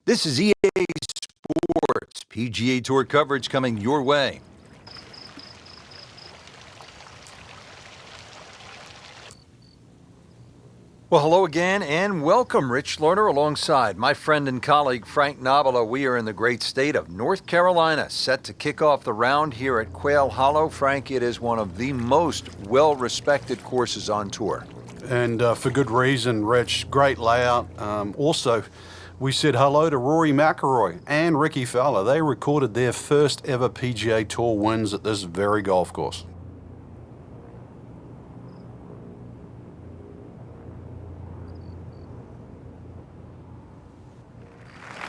This is EA Sports, PGA Tour coverage coming your way. Well, hello again and welcome, Rich Lerner, alongside my friend and colleague Frank Nobila. We are in the great state of North Carolina, set to kick off the round here at Quail Hollow. Frank, it is one of the most well-respected courses on tour. And for good reason, Rich. Great layout. Also, we said hello to Rory McIlroy and Ricky Fowler. They recorded their first ever PGA Tour wins at this very golf course.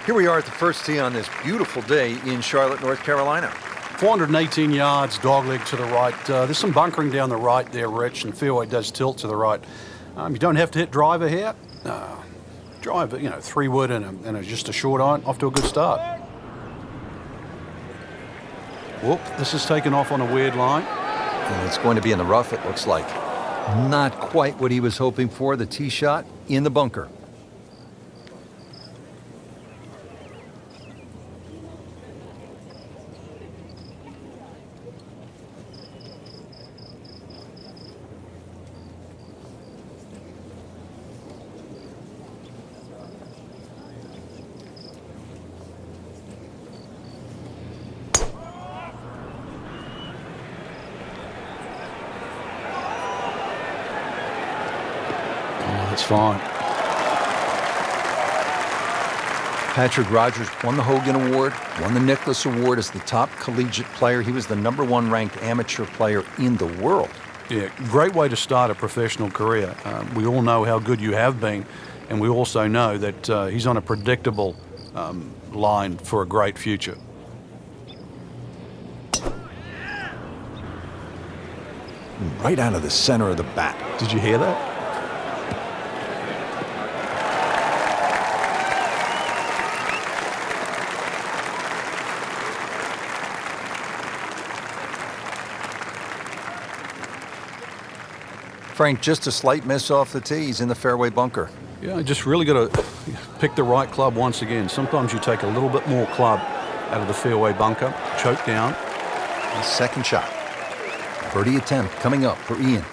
Here we are at the first tee on this beautiful day in Charlotte, North Carolina. 418 yards, dogleg to the right. There's some bunkering down the right there, Rich, and fairway does tilt to the right. You don't have to hit driver here. Driver, 3-wood and just a short iron, off to a good start. Whoop, this is taken off on a weird line. And it's going to be in the rough, it looks like. Not quite what he was hoping for, the tee shot in the bunker. That's fine. Patrick Rodgers won the Hogan Award, won the Nicklaus Award as the top collegiate player. He was the #1 ranked amateur player in the world. Yeah, great way to start a professional career. We all know how good you have been, and we also know that he's on a predictable line for a great future. Right out of the center of the bat. Did you hear that? Frank, just a slight miss off the tee. He's in the fairway bunker. Yeah, just really got to pick the right club once again. Sometimes you take a little bit more club out of the fairway bunker, choke down. And second shot. Birdie attempt coming up for Ian.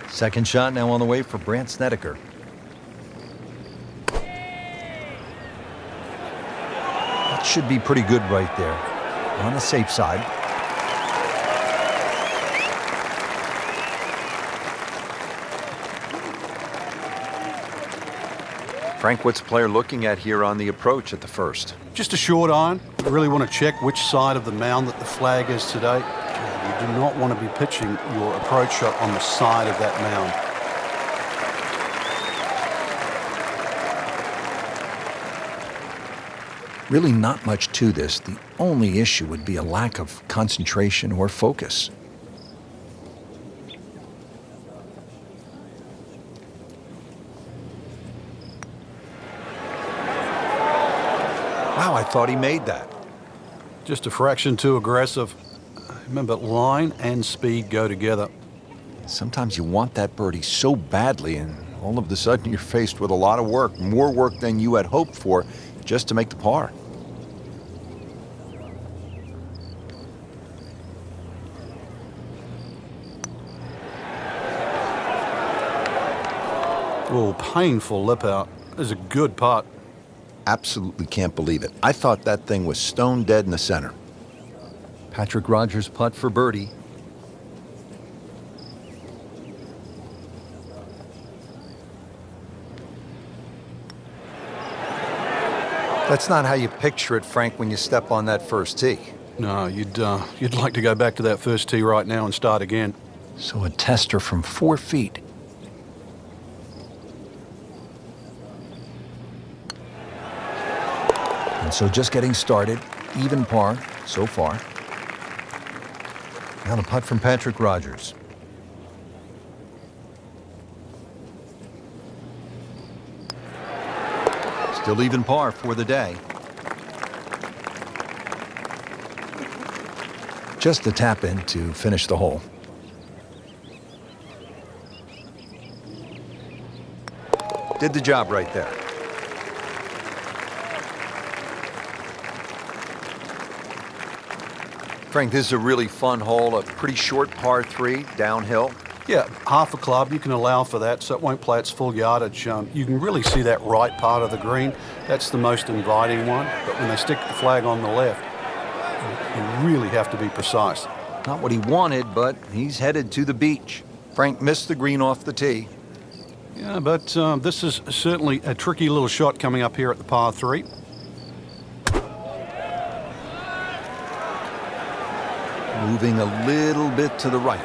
Second shot now on the way for Brandt Snedeker. That should be pretty good right there. On the safe side. Frank, what's the player looking at here on the approach at the first? Just a short iron. You really want to check which side of the mound that the flag is today. You do not want to be pitching your approach shot on the side of that mound. Really not much to this. The only issue would be a lack of concentration or focus. Wow, I thought he made that. Just a fraction too aggressive. Remember, line and speed go together. Sometimes you want that birdie so badly, and all of a sudden you're faced with a lot of work, more work than you had hoped for, just to make the par. Oh, painful lip out. This is a good putt. Absolutely can't believe it. I thought that thing was stone dead in the center. Patrick Rodgers putt for birdie. That's not how you picture it, Frank, when you step on that first tee. No, you'd like to go back to that first tee right now and start again. So a tester from 4 feet. And so just getting started, even par so far. Now the putt from Patrick Rodgers. Still even par for the day. Just a tap in to finish the hole. Did the job right there. Frank, this is a really fun hole, a pretty short par 3 downhill. Yeah, half a club, you can allow for that, so it won't play its full yardage. You can really see that right part of the green. That's the most inviting one, but when they stick the flag on the left, you really have to be precise. Not what he wanted, but he's headed to the beach. Frank missed the green off the tee. Yeah, but this is certainly a tricky little shot coming up here at the par 3. Moving a little bit to the right.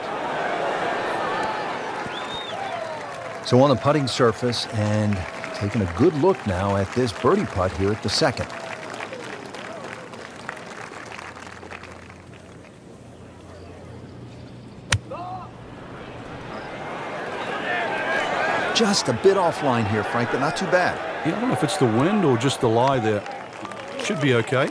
So on the putting surface and taking a good look now at this birdie putt here at the second. Just a bit offline here, Frank, but not too bad. Yeah, I don't know if it's the wind or just the lie there. Should be okay.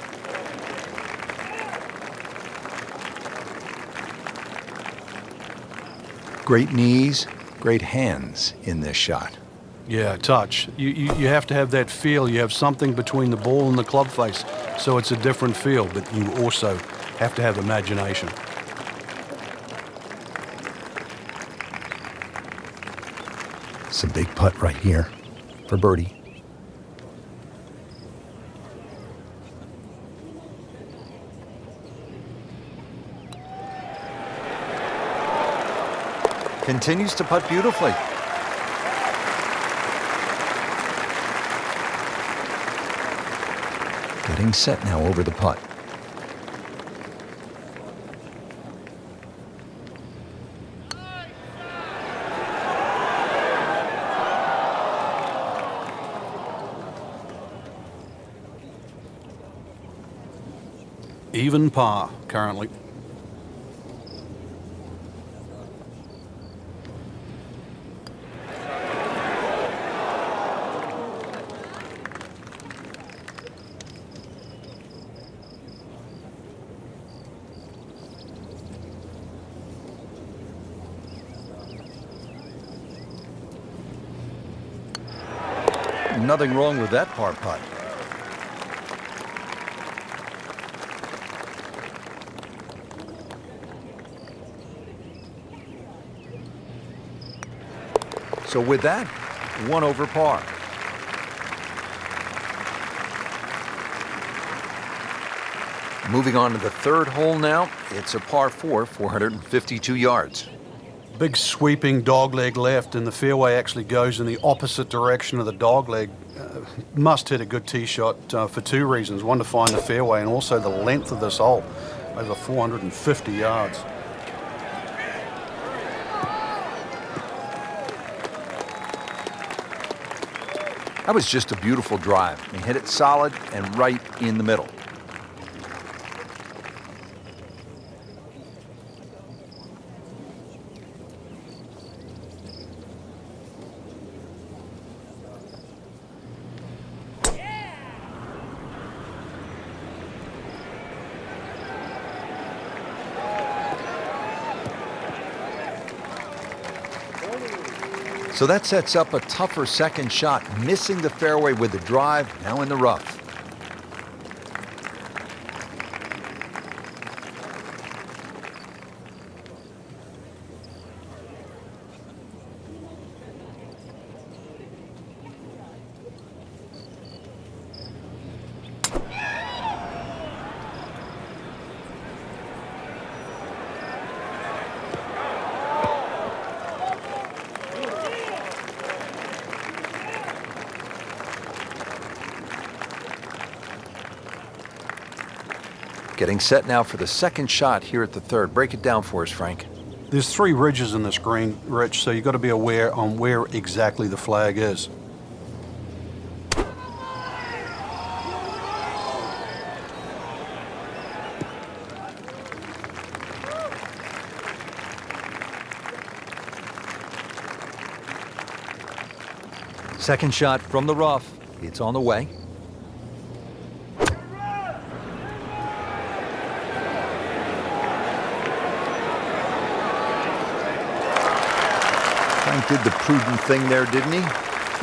Great knees, great hands in this shot. Yeah, touch. You have to have that feel. You have something between the ball and the club face, so it's a different feel, but you also have to have imagination. It's a big putt right here for birdie. Continues to putt beautifully. Getting set now over the putt. Even par currently. Nothing wrong with that par putt. So with that, 1 over par. Moving on to the third hole now. It's a par 4, 452 yards. Big sweeping dogleg left, and the fairway actually goes in the opposite direction of the dogleg. Must hit a good tee shot for 2 reasons. One, to find the fairway, and also the length of this hole, over 450 yards. That was just a beautiful drive. He hit it solid and right in the middle. So that sets up a tougher second shot, missing the fairway with the drive, now in the rough. Getting set now for the second shot here at the third. Break it down for us, Frank. There's 3 ridges in this green, Rich, so you've got to be aware on where exactly the flag is. Second shot from the rough. It's on the way. Frank did the prudent thing there, didn't he?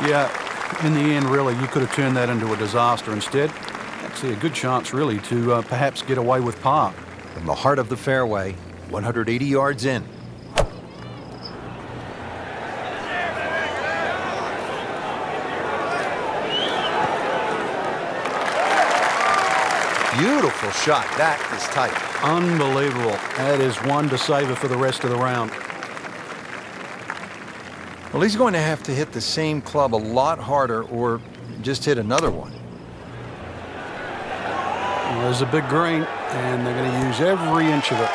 Yeah, In the end, really, you could have turned that into a disaster. Instead, actually a good chance, really, to perhaps get away with par. From the heart of the fairway, 180 yards in. Beautiful shot. That is tight. Unbelievable. That is one to savor for the rest of the round. Well, he's going to have to hit the same club a lot harder or just hit another one. Well, there's a big green, and they're going to use every inch of it.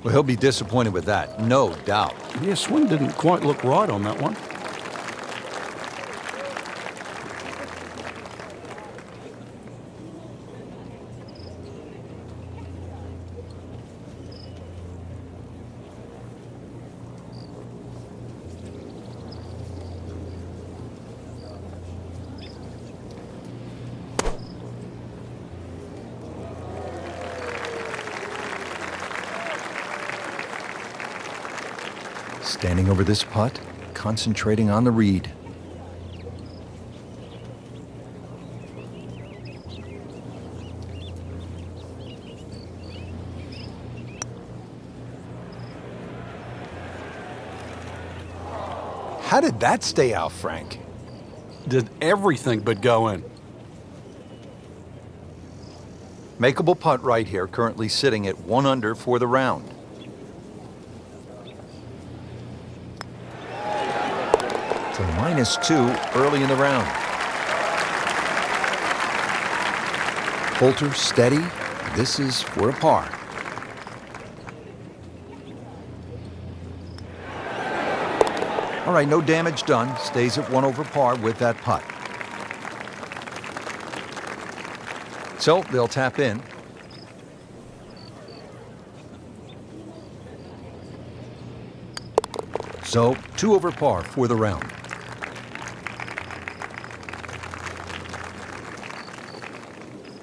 Well, he'll be disappointed with that, no doubt. Yeah, swing didn't quite look right on that one. Standing over this putt, concentrating on the read. How did that stay out, Frank? Did everything but go in. Makeable putt right here, currently sitting at 1 under for the round. So -2 early in the round. Poulter steady. This is for a par. All right, no damage done. Stays at 1 over par with that putt. So they'll tap in. So 2 over par for the round.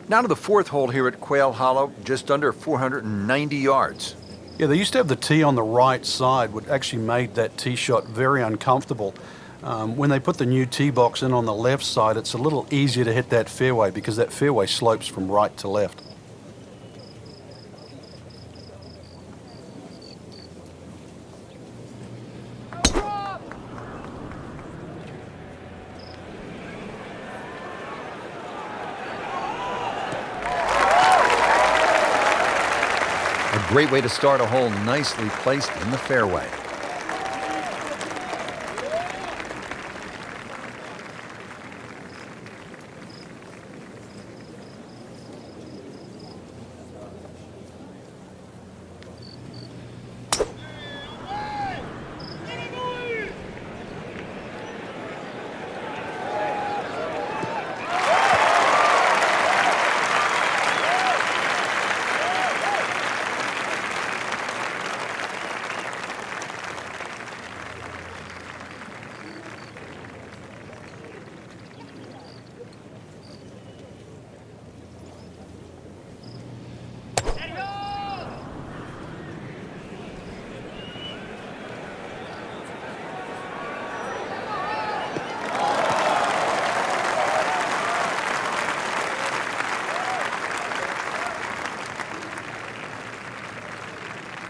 Now to the 4th hole here at Quail Hollow, just under 490 yards. Yeah, they used to have the tee on the right side, which actually made that tee shot very uncomfortable. When they put the new tee box in on the left side, it's a little easier to hit that fairway because that fairway slopes from right to left. A great way to start a hole, nicely placed in the fairway.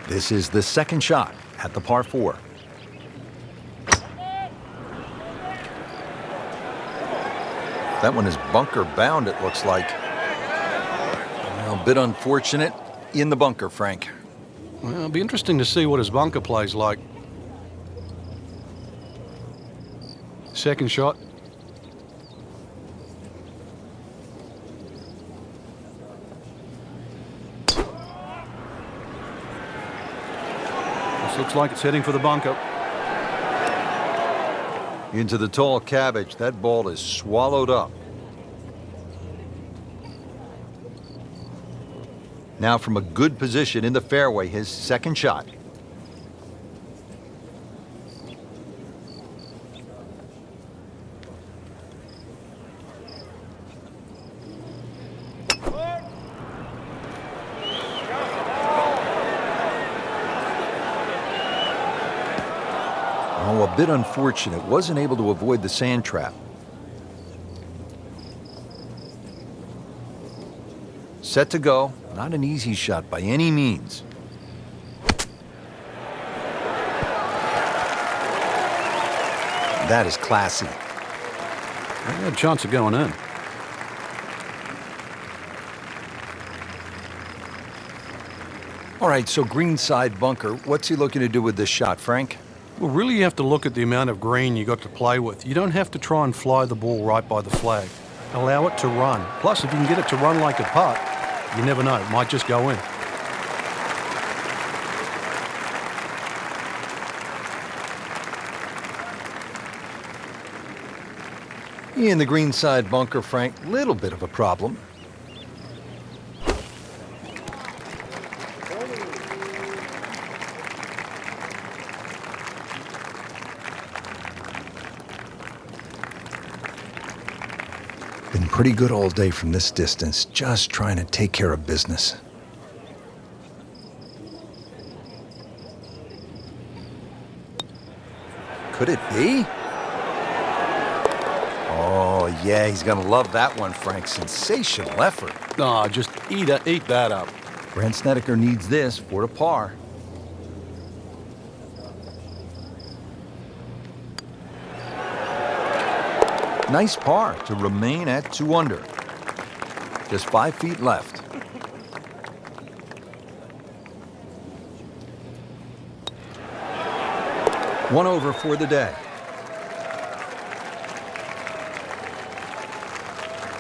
This is the second shot at the par 4. That one is bunker bound, it looks like. Well, a bit unfortunate in the bunker, Frank. Well, it'll be interesting to see what his bunker plays like. Second shot. This looks like it's heading for the bunker. Into the tall cabbage. That ball is swallowed up. Now from a good position in the fairway, his second shot. Oh, a bit unfortunate. Wasn't able to avoid the sand trap. Set to go. Not an easy shot by any means. That is classy. They had a chance of going in. All right, so greenside bunker. What's he looking to do with this shot, Frank? Well, really you have to look at the amount of green you got to play with. You don't have to try and fly the ball right by the flag. Allow it to run. Plus, if you can get it to run like a putt, you never know, it might just go in. In the greenside bunker, Frank, little bit of a problem. Been pretty good all day from this distance, just trying to take care of business. Could it be? Oh, yeah, he's gonna love that one, Frank. Sensational effort. No, just eat that up. Brent Snedeker needs this for a par. Nice par to remain at 2 under. Just 5 feet left. One over for the day.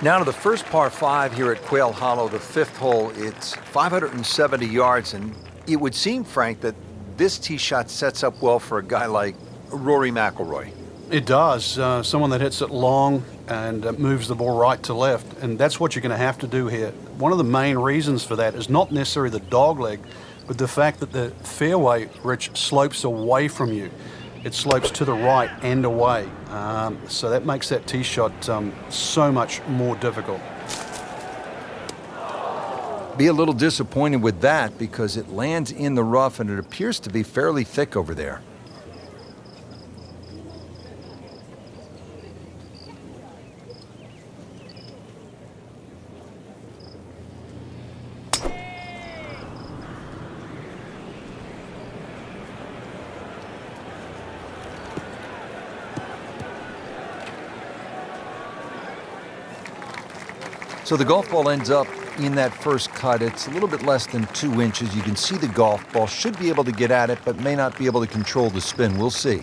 Now to the first par 5 here at Quail Hollow, the 5th hole. It's 570 yards, and it would seem, Frank, that this tee shot sets up well for a guy like Rory McIlroy. It does. Someone that hits it long and moves the ball right to left, and that's what you're going to have to do here. One of the main reasons for that is not necessarily the dog leg, but the fact that the fairway, Rich, slopes away from you. It slopes to the right and away, so that makes that tee shot so much more difficult. Be a little disappointed with that because it lands in the rough and it appears to be fairly thick over there. So the golf ball ends up in that first cut. It's a little bit less than 2 inches. You can see the golf ball. Should be able to get at it, but may not be able to control the spin. We'll see.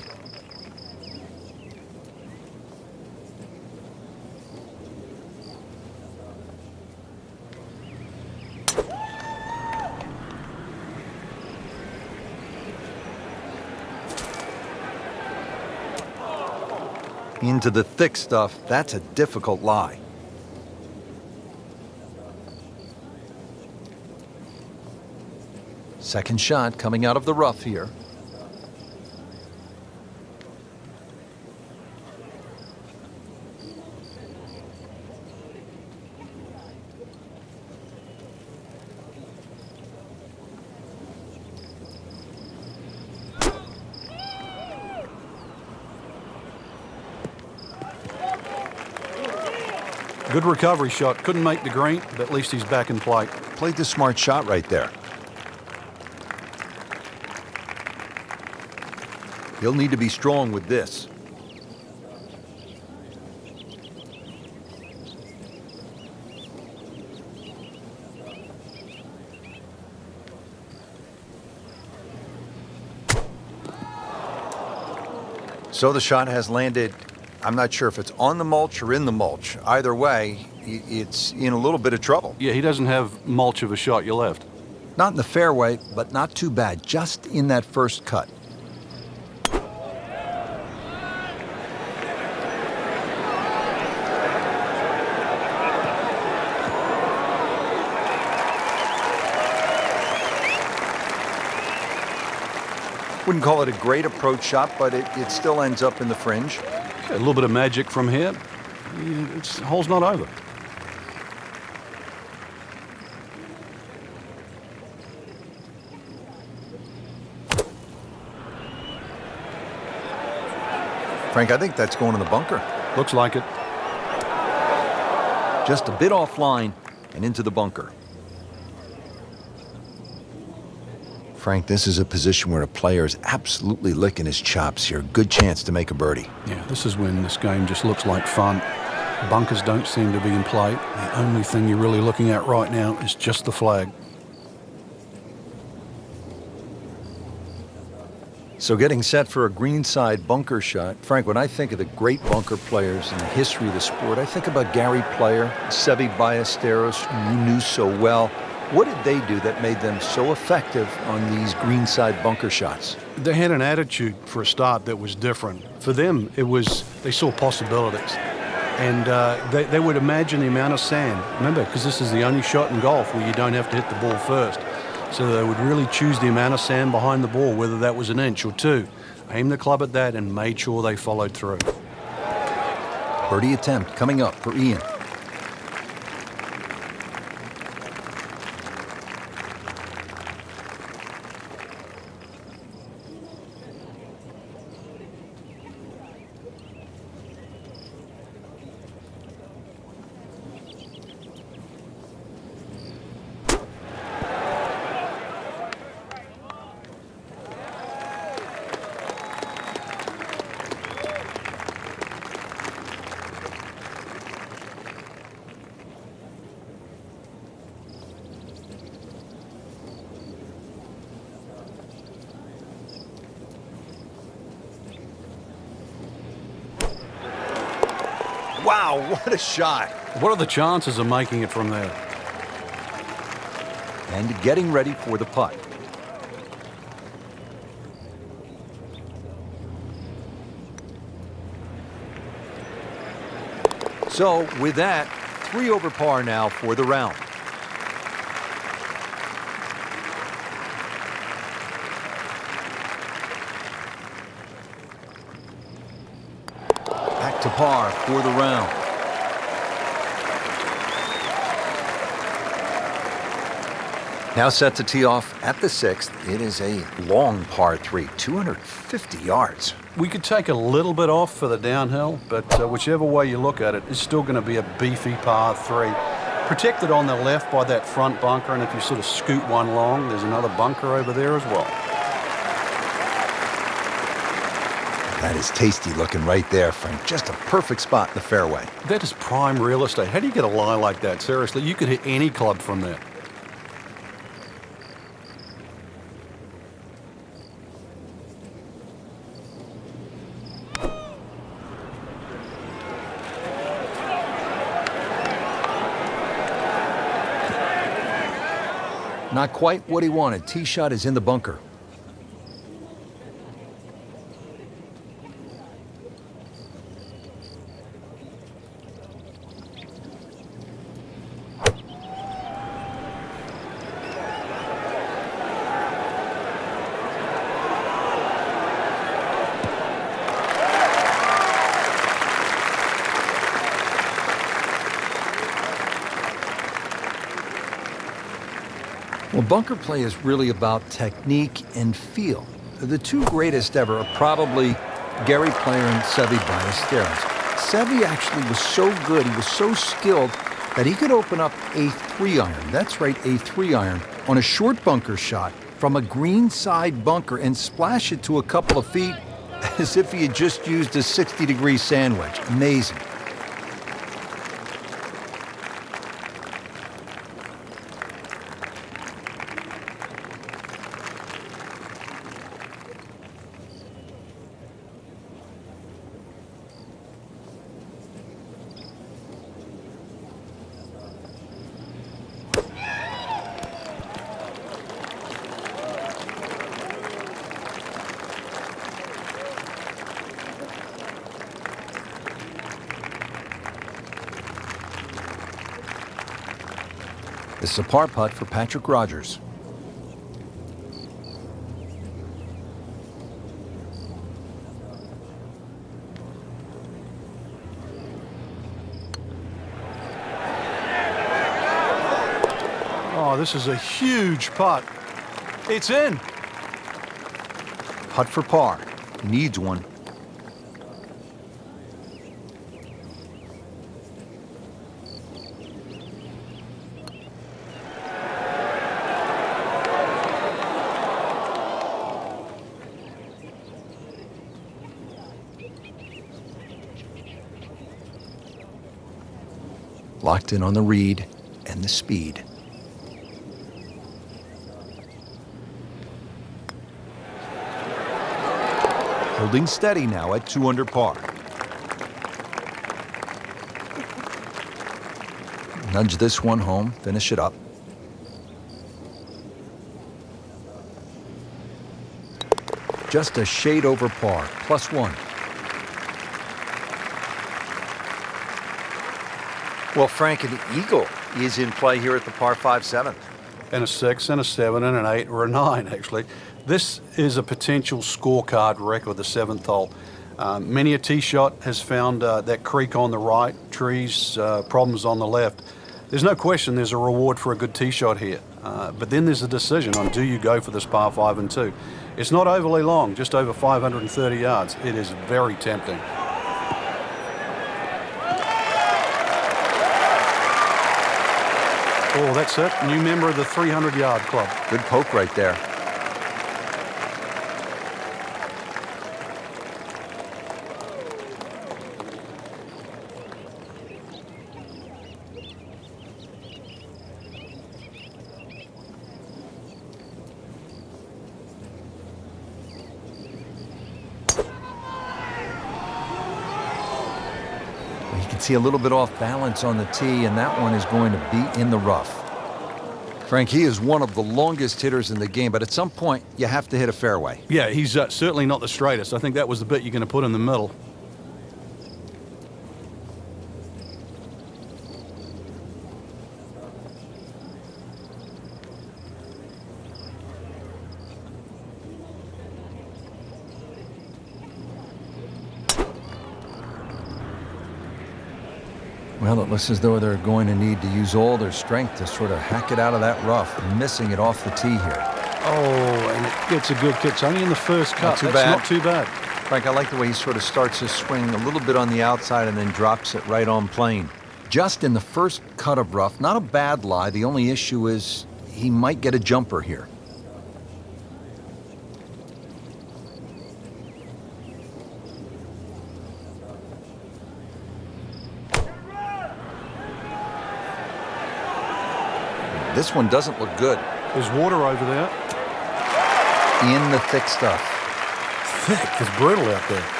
Into the thick stuff. That's a difficult lie. Second shot coming out of the rough here. Good recovery shot. Couldn't make the green, but at least he's back in play. Played the smart shot right there. He'll need to be strong with this. So the shot has landed. I'm not sure if it's on the mulch or in the mulch. Either way, it's in a little bit of trouble. Yeah, he doesn't have mulch of a shot. You left. Not in the fairway, but not too bad. Just in that first cut. Wouldn't call it a great approach shot, but it still ends up in the fringe. A little bit of magic from here. It's hole's not over. Frank, I think that's going in the bunker. Looks like it. Just a bit offline and into the bunker. Frank, this is a position where a player is absolutely licking his chops here. Good chance to make a birdie. Yeah, this is when this game just looks like fun. Bunkers don't seem to be in play. The only thing you're really looking at right now is just the flag. So getting set for a greenside bunker shot. Frank, when I think of the great bunker players in the history of the sport, I think about Gary Player, Seve Ballesteros, who you knew so well. What did they do that made them so effective on these greenside bunker shots? They had an attitude for a start that was different. For them, it was they saw possibilities. And they would imagine the amount of sand. Remember, because this is the only shot in golf where you don't have to hit the ball first. So they would really choose the amount of sand behind the ball, whether that was an inch or two. Aimed the club at that and made sure they followed through. Birdie attempt coming up for Ian. Wow, what a shot. What are the chances of making it from there? And getting ready for the putt. So with that, 3 over par now for the round. Back to par for the round. Now set to tee off at the 6th. It is a long par 3, 250 yards. We could take a little bit off for the downhill, but whichever way you look at it, it's still going to be a beefy par 3. Protected on the left by that front bunker, and if you sort of scoot one long, there's another bunker over there as well. That is tasty looking right there, Frank. Just a perfect spot in the fairway. That is prime real estate. How do you get a lie like that? Seriously, you could hit any club from there. Not quite what he wanted. Tee shot is in the bunker. Well, bunker play is really about technique and feel. The two greatest ever are probably Gary Player and Seve Ballesteros. Seve actually was so good, he was so skilled, that he could open up a 3-iron, that's right, a 3-iron, on a short bunker shot from a greenside bunker and splash it to a couple of feet as if he had just used a 60-degree sandwich. Amazing. This is a par putt for Patrick Rodgers. Oh, this is a huge putt. It's in. Putt for par. Needs one. Locked in on the read and the speed. Holding steady now at 2 under par. Nudge this one home, finish it up. Just a shade over par, +1. Well, Frank, an eagle is in play here at the par 5 7th. And a 6, and a 7, and an 8, or a 9, actually. This is a potential scorecard record, the 7th hole. Many a tee shot has found that creek on the right, trees, problems on the left. There's no question there's a reward for a good tee shot here. But then there's a decision on, do you go for this par 5 and 2? It's not overly long, just over 530 yards. It is very tempting. Oh, that's it. New member of the 300-yard club. Good poke right there. You can see a little bit off balance on the tee, and that one is going to be in the rough. Frank, he is one of the longest hitters in the game, but at some point, you have to hit a fairway. Yeah, he's certainly not the straightest. I think that was the bit you're going to put in the middle. Well, it looks as though they're going to need to use all their strength to sort of hack it out of that rough, missing it off the tee here. Oh, and it gets a good kick. It's only in the first cut. That's not too bad. Frank, I like the way he sort of starts his swing a little bit on the outside and then drops it right on plane. Just in the first cut of rough, not a bad lie. The only issue is he might get a jumper here. This one doesn't look good. There's water over there. In the thick stuff. Thick. It's brutal out there.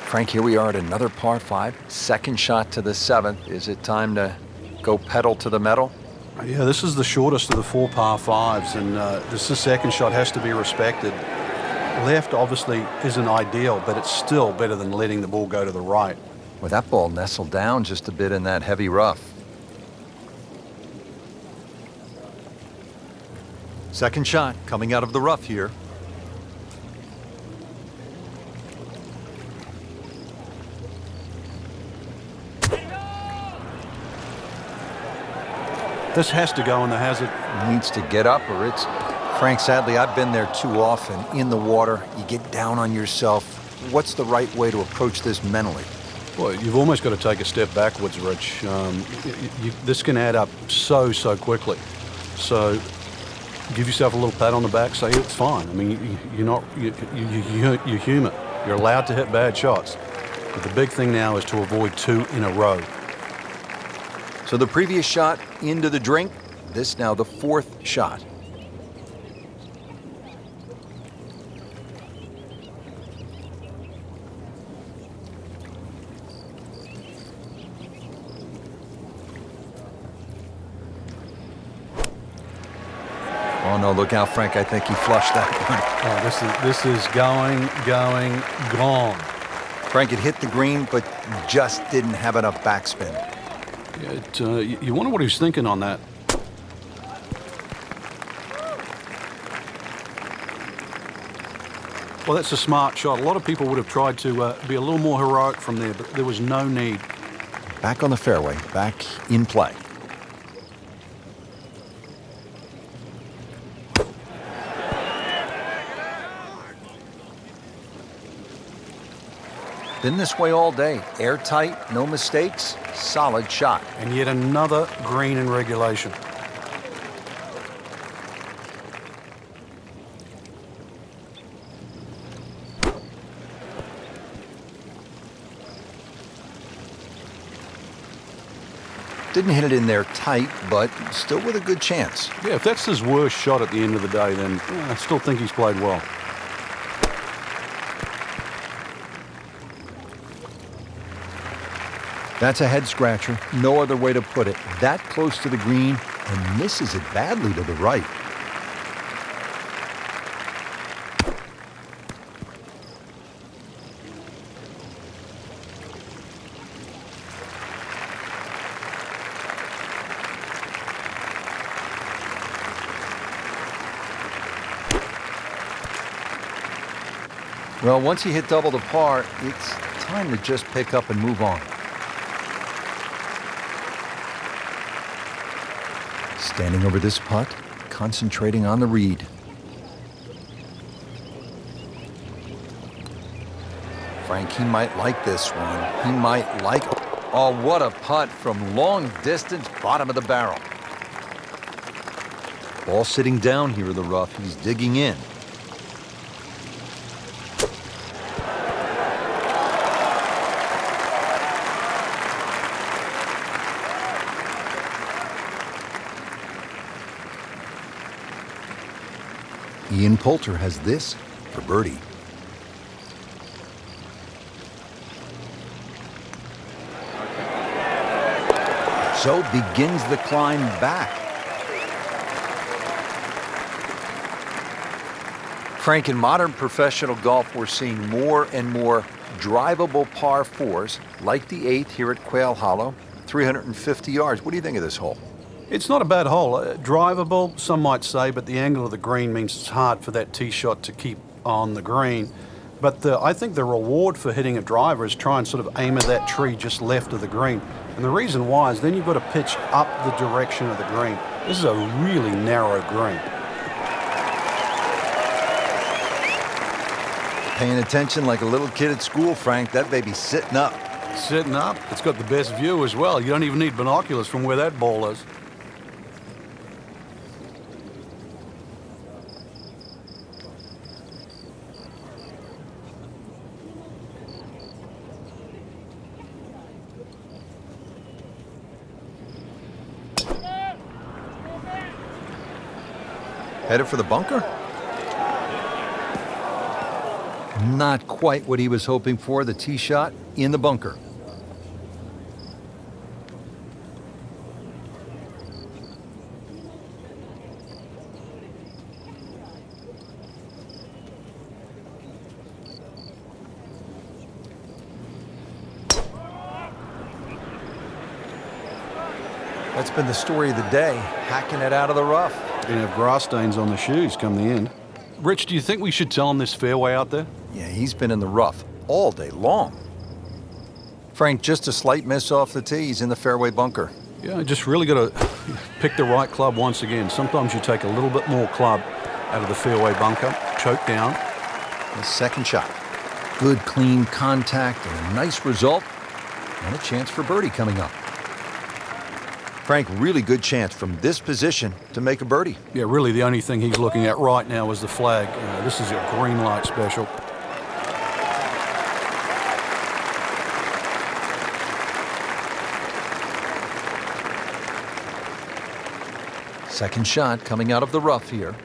Frank, here we are at another par 5. Second shot to the 7th. Is it time to go pedal to the metal? Yeah, this is the shortest of the 4 par 5s, and this second shot has to be respected. Left obviously isn't ideal, but it's still better than letting the ball go to the right. Well, that ball nestled down just a bit in that heavy rough. Second shot coming out of the rough here. This has to go in the hazard. Needs to get up or it's... Frank, sadly, I've been there too often. In the water, you get down on yourself. What's the right way to approach this mentally? Well, you've almost got to take a step backwards, Rich. This can add up so quickly. So give yourself a little pat on the back, say it's fine. I mean, you're human. You're allowed to hit bad shots. But the big thing now is to avoid 2 in a row. So the previous shot into the drink, this now the 4th shot. Oh no, look out, Frank. I think he flushed that one. Oh, this is going, gone. Frank, it hit the green, but just didn't have enough backspin. Yeah, you wonder what he was thinking on that. Well, that's a smart shot. A lot of people would have tried to be a little more heroic from there, but there was no need. Back on the fairway, back in play. Been this way all day. Airtight, no mistakes, solid shot. And yet another green in regulation. Didn't hit it in there tight, but still with a good chance. Yeah, if that's his worst shot at the end of the day, then I still think he's played well. That's a head scratcher. No other way to put it. That close to the green and misses it badly to the right. Well, once he hit double the par, it's time to just pick up and move on. Standing over this putt, concentrating on the read. Frank, he might like this one. He might like... Oh, what a putt from long distance, bottom of the barrel. Ball sitting down here in the rough. He's digging in. Poulter has this for birdie. So begins the climb back. Frank, in modern professional golf, we're seeing more and more drivable par fours, like the 8th here at Quail Hollow, 350 yards. What do you think of this hole? It's not a bad hole. Drivable, some might say, but the angle of the green means it's hard for that tee shot to keep on the green. But I think the reward for hitting a driver is try and sort of aim at that tree just left of the green. And the reason why is then you've got to pitch up the direction of the green. This is a really narrow green. Paying attention like a little kid at school, Frank. That baby's sitting up. Sitting up. It's got the best view as well. You don't even need binoculars from where that ball is. Headed for the bunker? Not quite what he was hoping for. The tee shot in the bunker. That's been the story of the day, hacking it out of the rough. You're going to have grass stains on the shoes come the end. Rich, do you think we should tell him this fairway out there? Yeah, he's been in the rough all day long. Frank, just a slight miss off the tee. He's in the fairway bunker. Yeah, just really got to pick the right club once again. Sometimes you take a little bit more club out of the fairway bunker, choke down. The second shot. Good, clean contact and a nice result. And a chance for birdie coming up. Frank, really good chance from this position to make a birdie. Yeah, really the only thing he's looking at right now is the flag. This is a green light special. Second shot coming out of the rough here.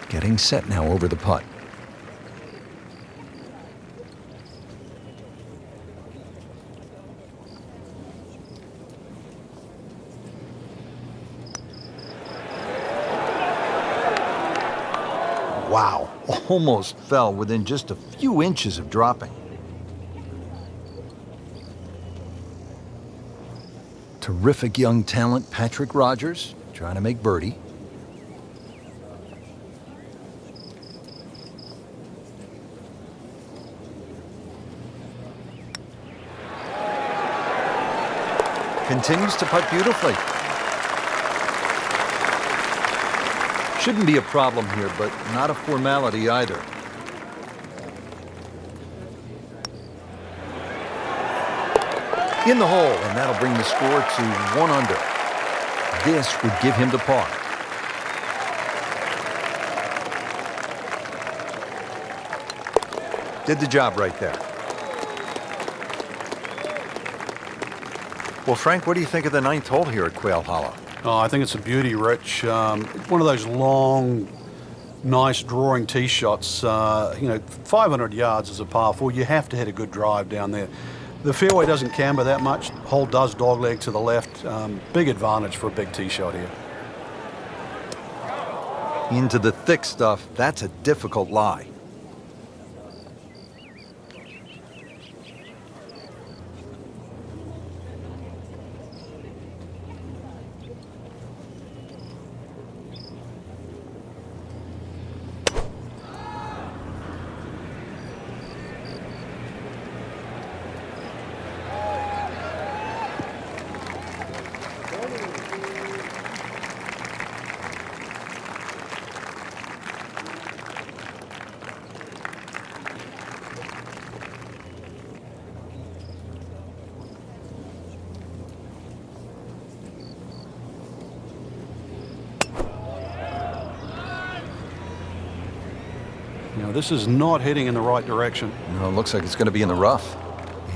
Getting set now over the putt. Wow, almost fell within just a few inches of dropping. Terrific young talent, Patrick Rodgers, trying to make birdie. Continues to putt beautifully. Shouldn't be a problem here, but not a formality either. In the hole, and that'll bring the score to 1 under. This would give him the par. Did the job right there. Well, Frank, what do you think of the 9th hole here at Quail Hollow? Oh, I think it's a beauty, Rich. One of those long, nice drawing tee shots. 500 yards is a par 4. You have to hit a good drive down there. The fairway doesn't camber that much. Hole does dogleg to the left. Big advantage for a big tee shot here. Into the thick stuff. That's a difficult lie. This is not heading in the right direction. No, it looks like it's going to be in the rough.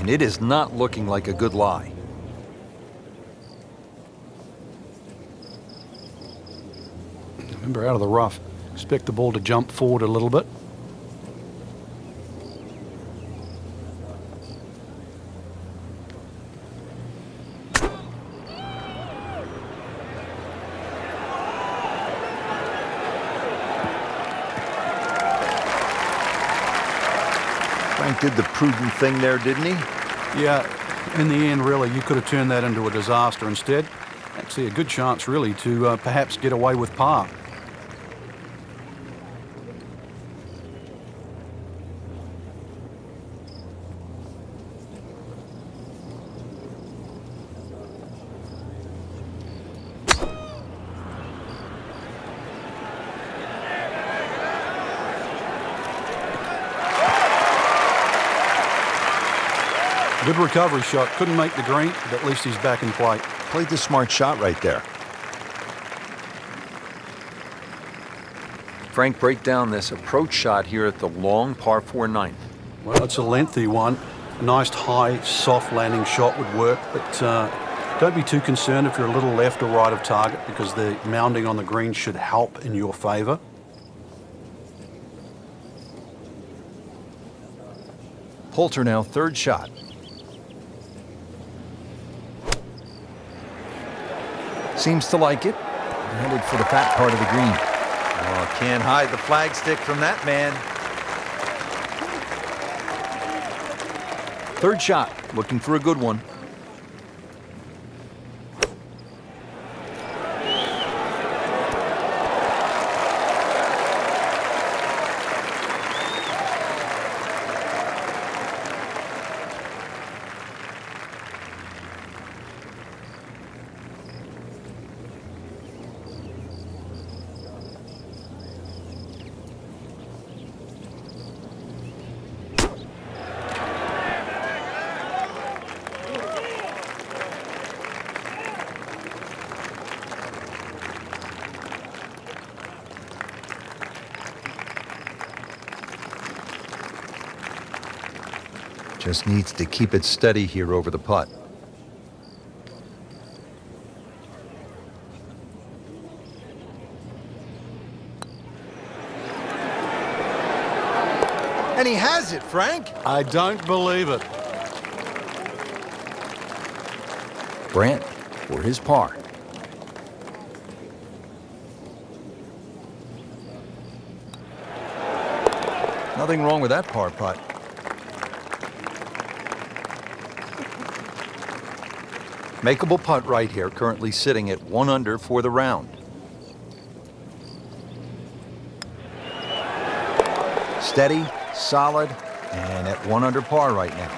And it is not looking like a good lie. Remember, out of the rough, expect the ball to jump forward a little bit. Frank did the prudent thing there, didn't he? Yeah, in the end, really, you could have turned that into a disaster instead. Actually, a good chance, really, to perhaps get away with par. Good recovery shot. Couldn't make the green, but at least he's back in play. Played the smart shot right there. Frank, break down this approach shot here at the long par 4 9th. Well, it's a lengthy one. A nice high, soft landing shot would work, but don't be too concerned if you're a little left or right of target, because the mounding on the green should help in your favor. Poulter now, 3rd shot. Seems to like it. Headed for the fat part of the green. Oh, can't hide the flagstick from that man. 3rd shot, looking for a good one. Just needs to keep it steady here over the putt. And he has it, Frank. I don't believe it. Brandt for his par. Nothing wrong with that par putt. Makeable putt right here, currently sitting at 1 under for the round. Steady, solid, and at 1 under par right now.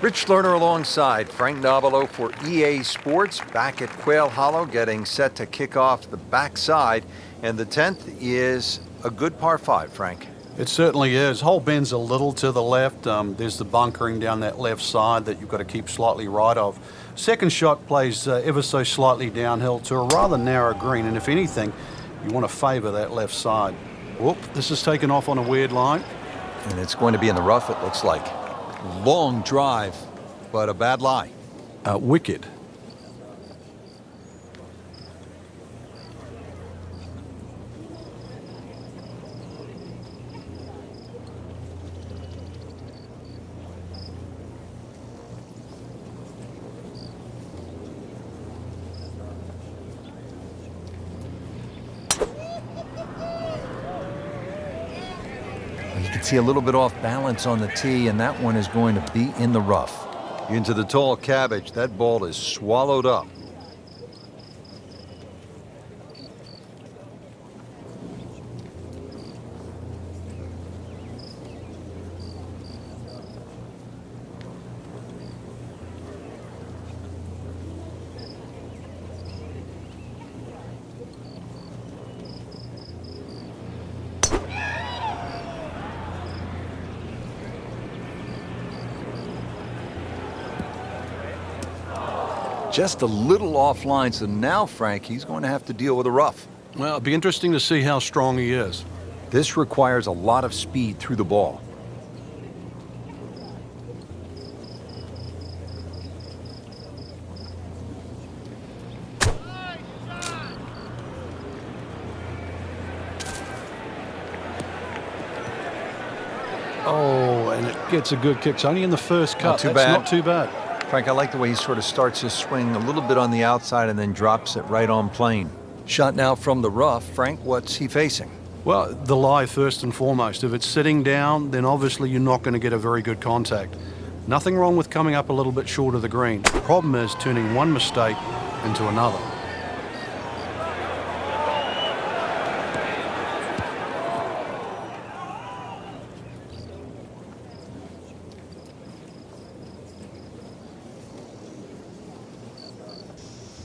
Rich Lerner alongside Frank Nobilo for EA Sports, back at Quail Hollow, getting set to kick off the backside. And the 10th is a good par 5, Frank. It certainly is. Hole bends a little to the left. There's the bunkering down that left side that you've got to keep slightly right of. Second shot plays ever so slightly downhill to a rather narrow green, and if anything, you want to favour that left side. Whoop, this is taken off on a weird line. And it's going to be in the rough, it looks like. Long drive, but a bad lie. Wicked. You can see a little bit off balance on the tee, and that one is going to be in the rough. Into the tall cabbage, that ball is swallowed up. Just a little offline, so now, Frank, he's going to have to deal with a rough. Well, it'll be interesting to see how strong he is. This requires a lot of speed through the ball. Oh, and it gets a good kick. It's only in the first cut. Not too That's bad. not too bad. Frank, I like the way he sort of starts his swing a little bit on the outside and then drops it right on plane. Shot now from the rough. Frank, what's he facing? Well, the lie first and foremost. If it's sitting down, then obviously you're not going to get a very good contact. Nothing wrong with coming up a little bit short of the green. The problem is turning one mistake into another.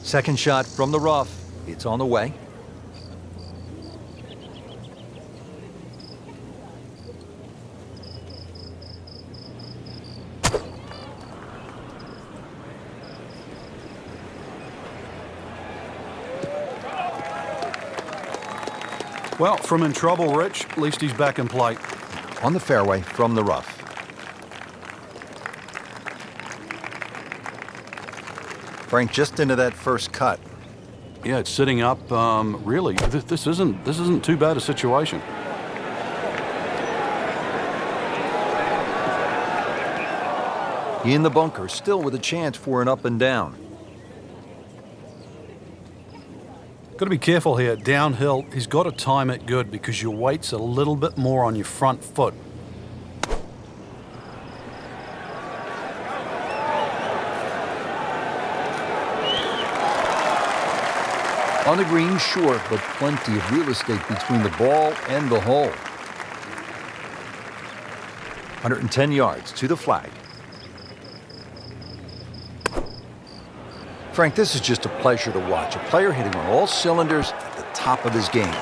Second shot from the rough. It's on the way. Well, from in trouble, Rich, at least he's back in play. On the fairway from the rough. Frank, just into that first cut. Yeah, it's sitting up. Really, this isn't too bad a situation. In the bunker, still with a chance for an up and down. Got to be careful here. Downhill, he's got to time it good because your weight's a little bit more on your front foot. On the green, short, but plenty of real estate between the ball and the hole. 110 yards to the flag. Frank, this is just a pleasure to watch. A player hitting on all cylinders at the top of his game.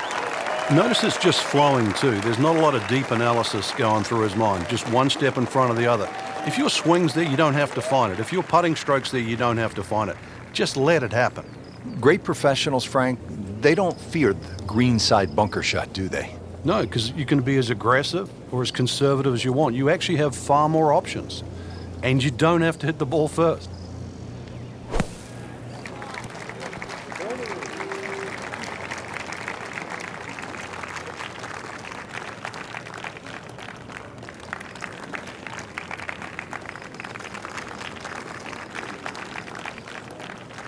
Notice it's just flowing too. There's not a lot of deep analysis going through his mind. Just one step in front of the other. If your swing's there, you don't have to find it. If your putting stroke's there, you don't have to find it. Just let it happen. Great professionals, Frank, they don't fear the greenside bunker shot, do they? No, because you can be as aggressive or as conservative as you want. You actually have far more options. And you don't have to hit the ball first.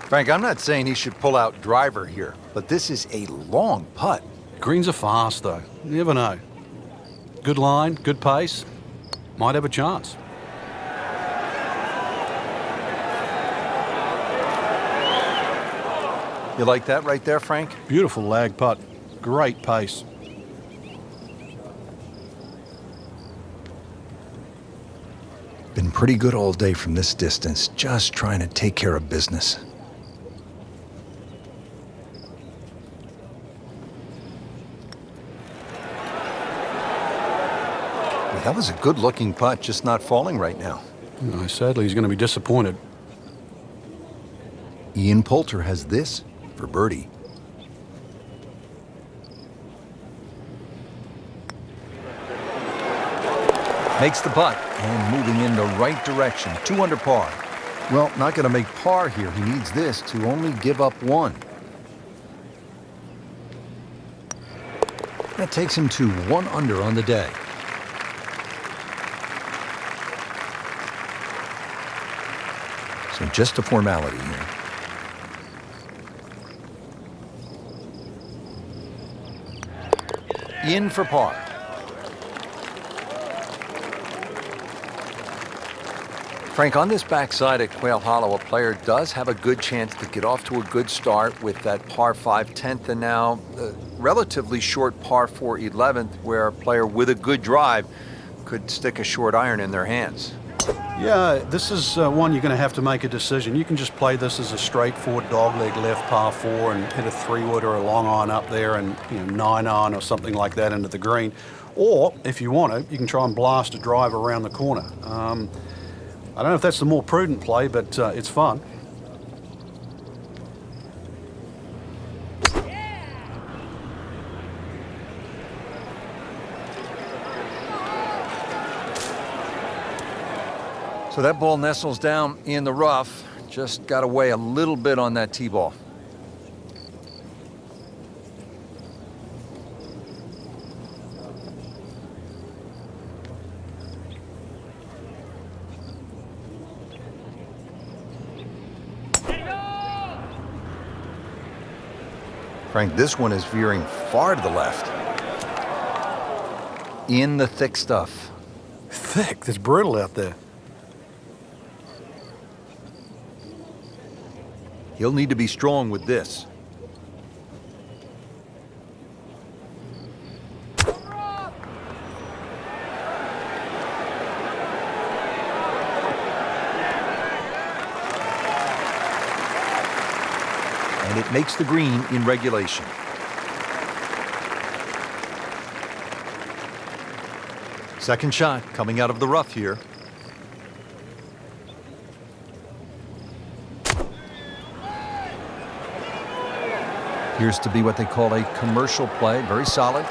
Frank, I'm not saying he should pull out driver here, but this is a long putt. Greens are fast, though. You never know. Good line, good pace. Might have a chance. You like that right there, Frank? Beautiful lag putt. Great pace. Been pretty good all day from this distance, just trying to take care of business. Well, that was a good-looking putt, just not falling right now. Sadly, he's going to be disappointed. Ian Poulter has this for birdie. Makes the putt and moving in the right direction, 2 under par. Well, not going to make par here. He needs this to only give up 1. That takes him to 1 under on the day. So just a formality here. In for par. Frank, on this backside at Quail Hollow, a player does have a good chance to get off to a good start with that par 5 10th and now relatively short par 4 11th, where a player with a good drive could stick a short iron in their hands. Yeah, this is one you're going to have to make a decision. You can just play this as a straightforward dogleg left par 4 and hit a 3-wood or a long iron up there and 9-iron or something like that into the green. Or, if you want to, you can try and blast a drive around the corner. I don't know if that's the more prudent play, but it's fun. So that ball nestles down in the rough. Just got away a little bit on that tee ball. Frank, this one is veering far to the left. In the thick stuff. Thick? It's brutal out there. He'll need to be strong with this. And it makes the green in regulation. Second shot coming out of the rough here. Appears to be what they call a commercial play. Very solid.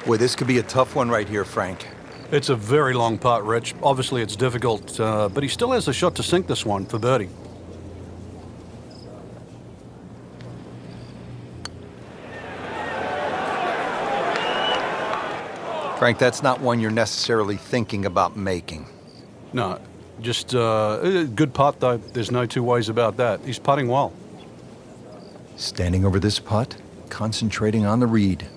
Boy, this could be a tough one right here, Frank. It's a very long putt, Rich. Obviously, it's difficult, but he still has a shot to sink this one for birdie. Frank, that's not one you're necessarily thinking about making. No, just a good putt, though. There's no two ways about that. He's putting well. Standing over this putt, concentrating on the read.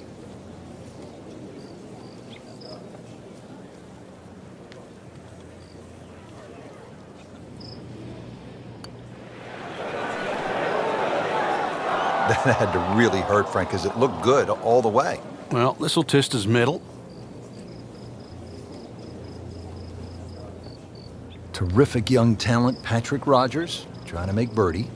That had to really hurt, Frank, because it looked good all the way. Well, this will test his mettle. Terrific young talent, Patrick Rodgers, trying to make birdie.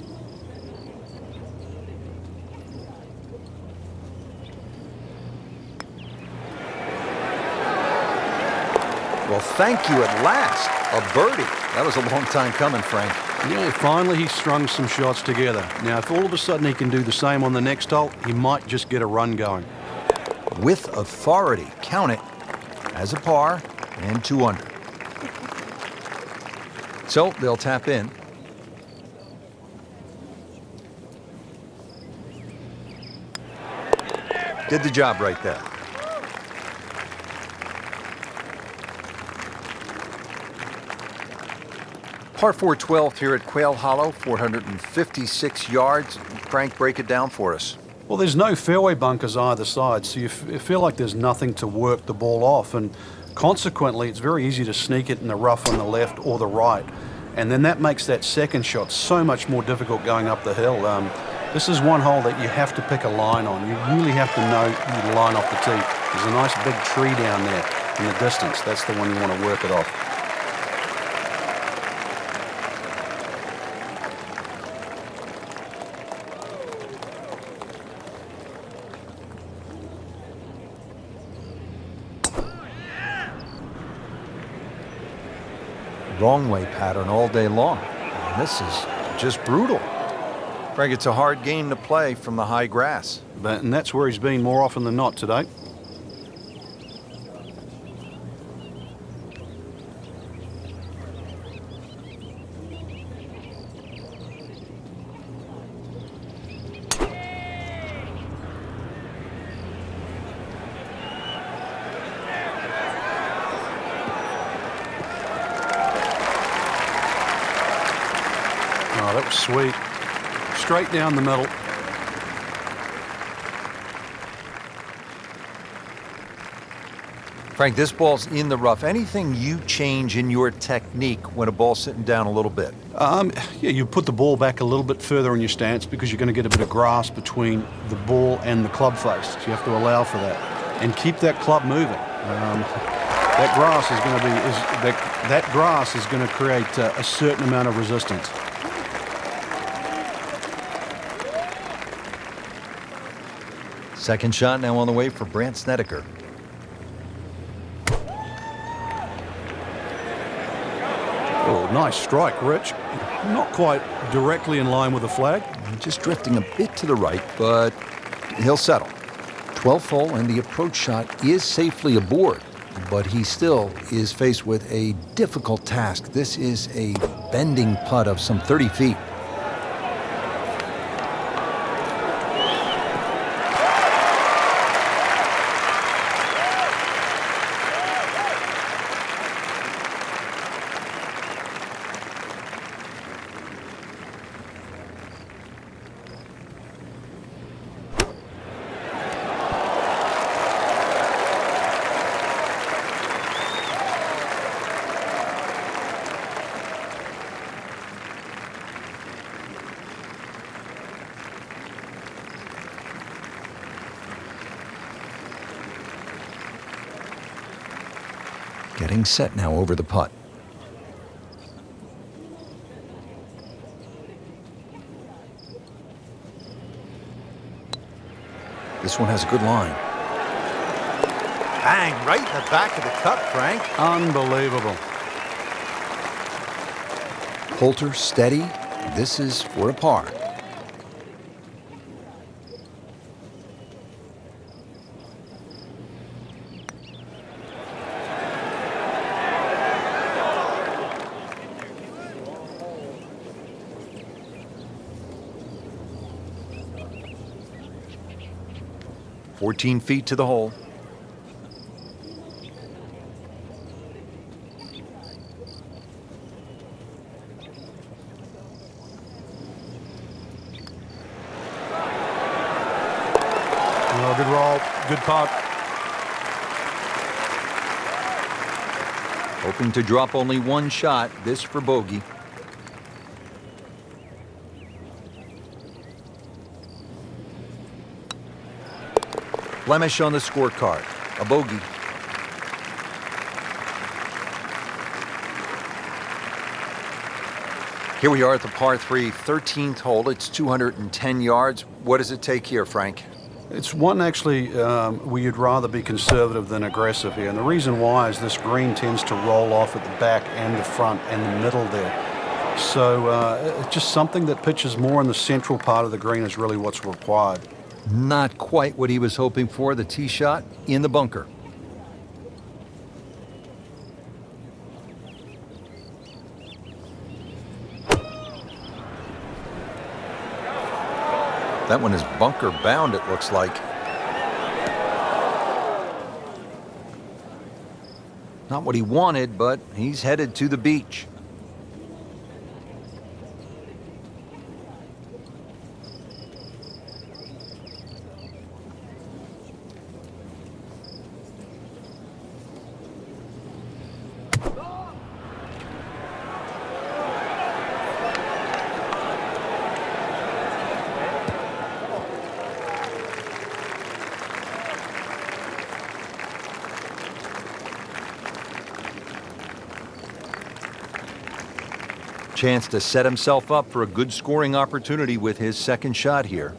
Well, thank you at last. A birdie. That was a long time coming, Frank. Yeah, finally he strung some shots together. Now, if all of a sudden he can do the same on the next hole, he might just get a run going. With authority. Count it as a par and 2 under. So they'll tap in. Did the job right there. Par 4 12th here at Quail Hollow, 456 yards. Frank, break it down for us. Well, there's no fairway bunkers either side, so you feel like there's nothing to work the ball off, and consequently, it's very easy to sneak it in the rough on the left or the right, and then that makes that second shot so much more difficult going up the hill. This is one hole that you have to pick a line on. You really have to know your line off the tee. There's a nice big tree down there in the distance. That's the one you want to work it off. Wrong way pattern all day long. And this is just brutal. Frank, it's a hard game to play from the high grass. And that's where he's been more often than not today. Oh, that was sweet. Straight down the middle. Frank, this ball's in the rough. Anything you change in your technique when a ball's sitting down a little bit? Yeah, you put the ball back a little bit further in your stance because you're going to get a bit of grass between the ball and the club face. So you have to allow for that and keep that club moving. That grass is going to create a certain amount of resistance. Second shot now on the way for Brandt Snedeker. Oh, nice strike, Rich. Not quite directly in line with the flag. Just drifting a bit to the right, but he'll settle. 12th hole, and the approach shot is safely aboard, but he still is faced with a difficult task. This is a bending putt of some 30 feet. Getting set now over the putt. This one has a good line. Bang, right in the back of the cup, Frank. Unbelievable. Poulter steady. This is for a par. "14 feet to the hole." Oh, good roll, good putt. Hoping to drop only one shot, this for bogey. Blemish on the scorecard, a bogey. Here we are at the par 3, 13th hole. It's 210 yards. What does it take here, Frank? It's one actually where you'd rather be conservative than aggressive here. And the reason why is this green tends to roll off at the back and the front and the middle there. So it's just something that pitches more in the central part of the green is really what's required. Not quite what he was hoping for. The tee shot in the bunker. That one is bunker bound, it looks like. Not what he wanted, but he's headed to the beach. Chance to set himself up for a good scoring opportunity with his second shot here.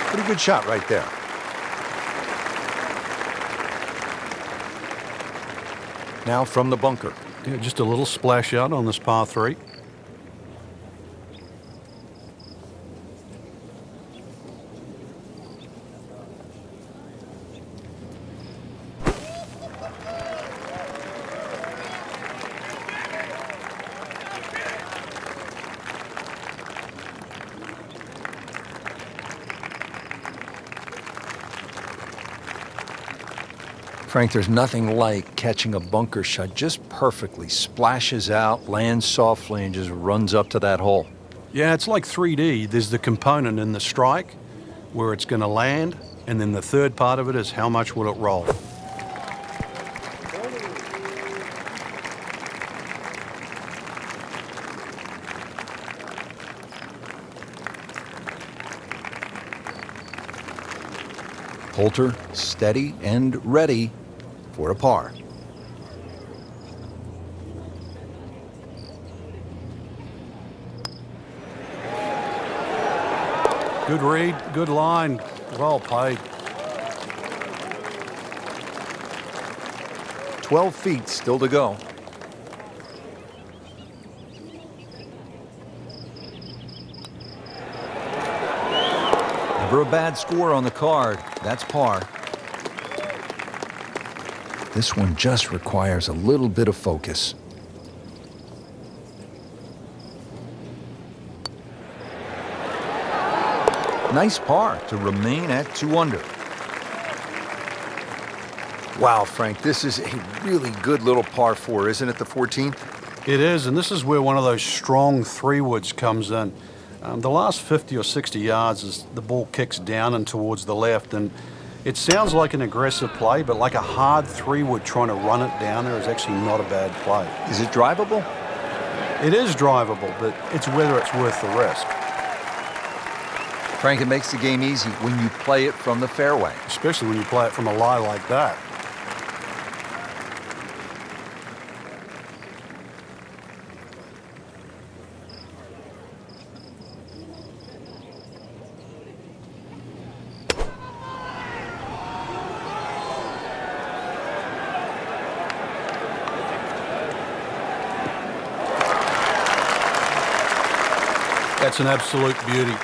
Pretty good shot right there. Now from the bunker. Yeah, just a little splash out on this par 3. Frank, there's nothing like catching a bunker shot just perfectly. Splashes out, lands softly, and just runs up to that hole. Yeah, it's like 3D. There's the component in the strike where it's going to land, and then the third part of it is how much will it roll. Poulter steady and ready for a par. Good read, good line, well played. 12 feet still to go. Never a bad score on the card. That's par. This one just requires a little bit of focus. Nice par to remain at 2 under. Wow, Frank, this is a really good little par 4, isn't it, the 14th? It is, and this is where one of those strong 3-woods comes in. The last 50 or 60 yards as the ball kicks down and towards the left, and it sounds like an aggressive play, but like a hard 3-wood trying to run it down there is actually not a bad play. Is it drivable? It is drivable, but it's whether it's worth the risk. Frank, it makes the game easy when you play it from the fairway. Especially when you play it from a lie like that. That's an absolute beauty.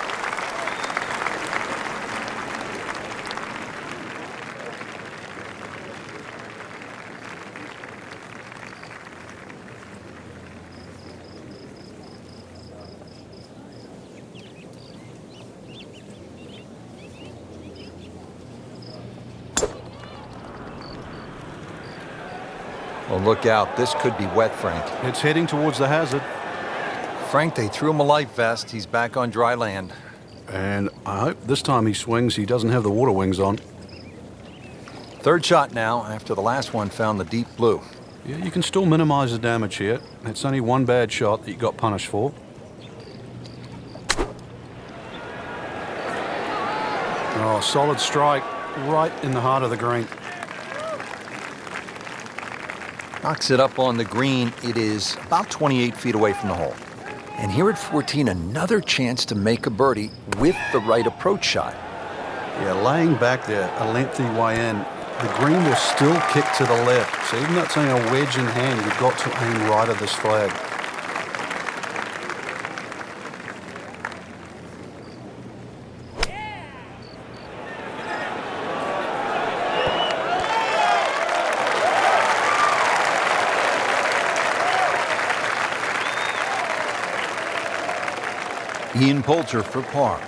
Well, look out. This could be wet, Frank. It's heading towards the hazard. Frank, they threw him a life vest. He's back on dry land. And I hope this time he swings, he doesn't have the water wings on. Third shot now after the last one found the deep blue. Yeah, you can still minimize the damage here. It's only one bad shot that you got punished for. Oh, solid strike right in the heart of the green. Knocks it up on the green. It is about 28 feet away from the hole. And here at 14, another chance to make a birdie with the right approach shot. Yeah, laying back there a lengthy way in, the green will still kick to the left. So even though it's only a wedge in hand, you've got to aim right at this flag. Ian Poulter for par.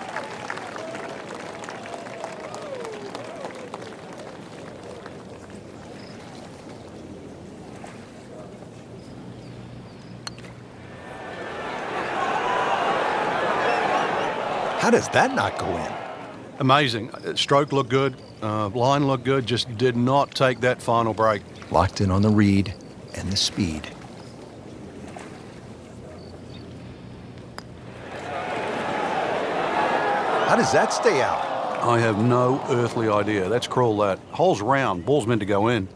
How does that not go in? Amazing. Stroke looked good, line looked good, just did not take that final break. Locked in on the read and the speed. How does that stay out? I have no earthly idea. That's cruel, that. Hole's round, ball's meant to go in.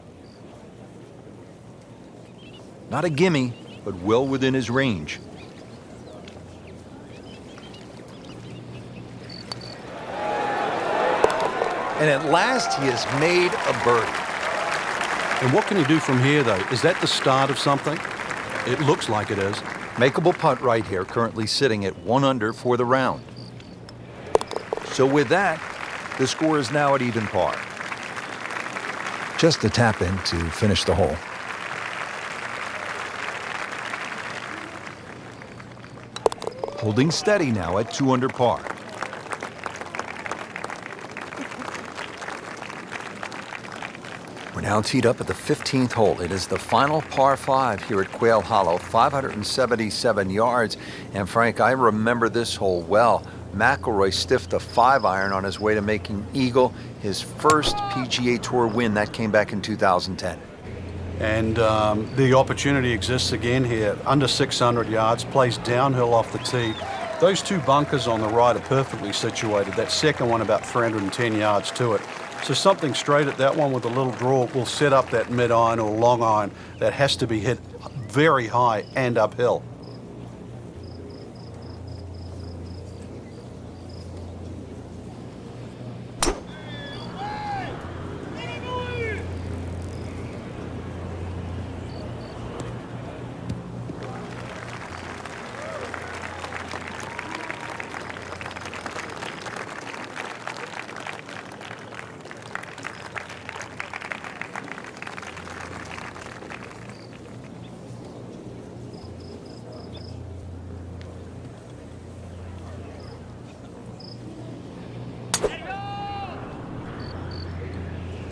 Not a gimme, but well within his range. And at last, he has made a birdie. And what can he do from here, though? Is that the start of something? It looks like it is. Makeable putt right here, currently sitting at 1 under for the round. So with that, the score is now at even par. Just a tap in to finish the hole. Holding steady now at 2 under par. We're now teed up at the 15th hole. It is the final par 5 here at Quail Hollow, 577 yards. And Frank, I remember this hole well. McIlroy stiffed a 5-iron on his way to making eagle, his first PGA Tour win. That came back in 2010. And the opportunity exists again here. Under 600 yards, plays downhill off the tee. Those two bunkers on the right are perfectly situated. That second one about 310 yards to it. So something straight at that one with a little draw will set up that mid-iron or long iron that has to be hit very high and uphill.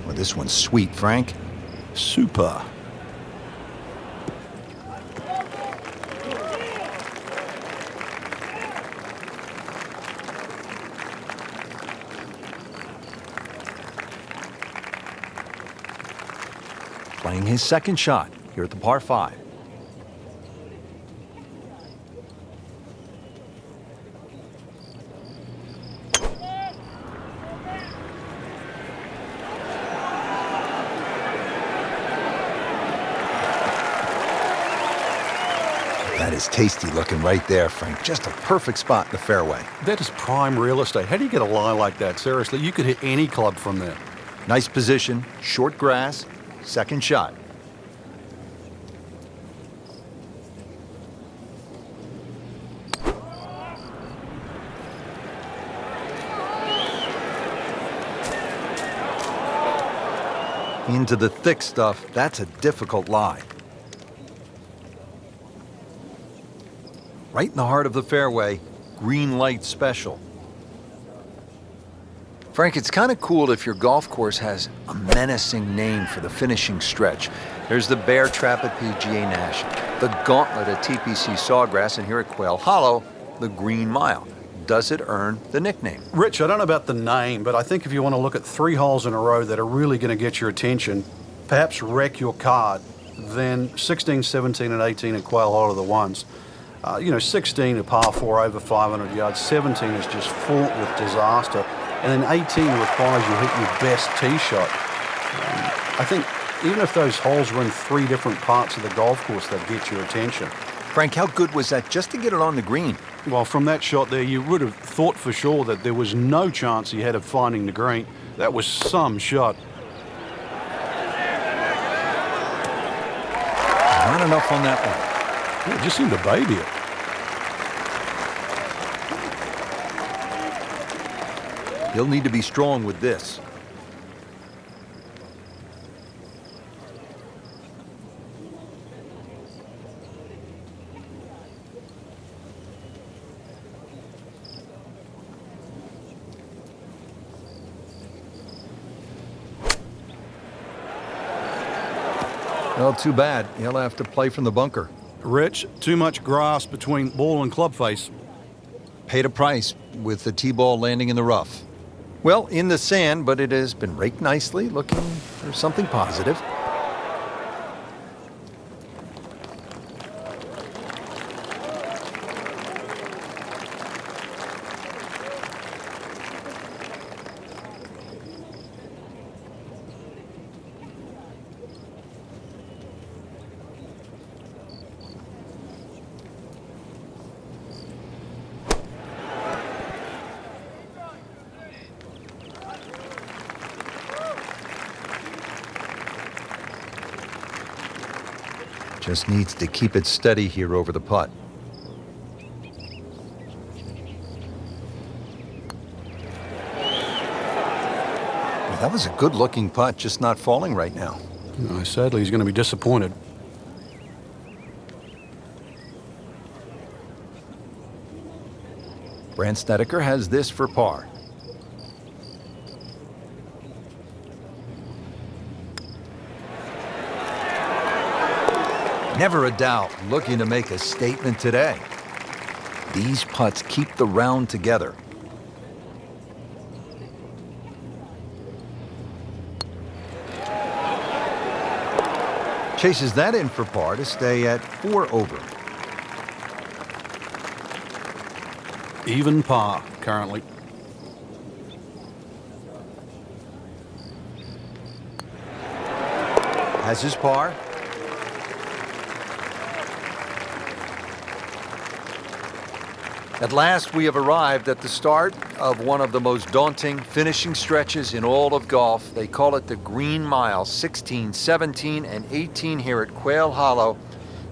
Well, this one's sweet, Frank. Super. Playing his second shot here at the par 5. That is tasty looking right there, Frank. Just a perfect spot in the fairway. That is prime real estate. How do you get a lie like that? Seriously, you could hit any club from there. Nice position, short grass, second shot. Into the thick stuff, that's a difficult lie. Right in the heart of the fairway, green light special. Frank, it's kind of cool if your golf course has a menacing name for the finishing stretch. There's the Bear Trap at PGA National, the Gauntlet at TPC Sawgrass, and here at Quail Hollow, the Green Mile. Does it earn the nickname? Rich, I don't know about the name, but I think if you want to look at 3 holes in a row that are really going to get your attention, perhaps wreck your card, then 16, 17, and 18 at Quail Hollow are the ones. 16 a par 4 over 500 yards, 17 is just fraught with disaster, and then 18 requires you hit your best tee shot. I think even if those holes were in 3 different parts of the golf course, they'd get your attention. Frank, how good was that just to get it on the green? Well, from that shot there, you would have thought for sure that there was no chance he had of finding the green. That was some shot. Not enough on that one. Yeah, just seemed to baby it. He'll need to be strong with this. Well, too bad. He'll have to play from the bunker. Rich, too much grass between ball and club face. Paid a price with the tee ball landing in the rough. Well, in the sand, but it has been raked nicely, looking for something positive. Just needs to keep it steady here over the putt. Well, that was a good-looking putt, just not falling right now. No, sadly, he's going to be disappointed. Snedeker has this for par. Never a doubt, looking to make a statement today. These putts keep the round together. Chases that in for par to stay at 4 over. Even par, currently. Has his par. At last, we have arrived at the start of one of the most daunting finishing stretches in all of golf. They call it the Green Mile, 16, 17, and 18 here at Quail Hollow.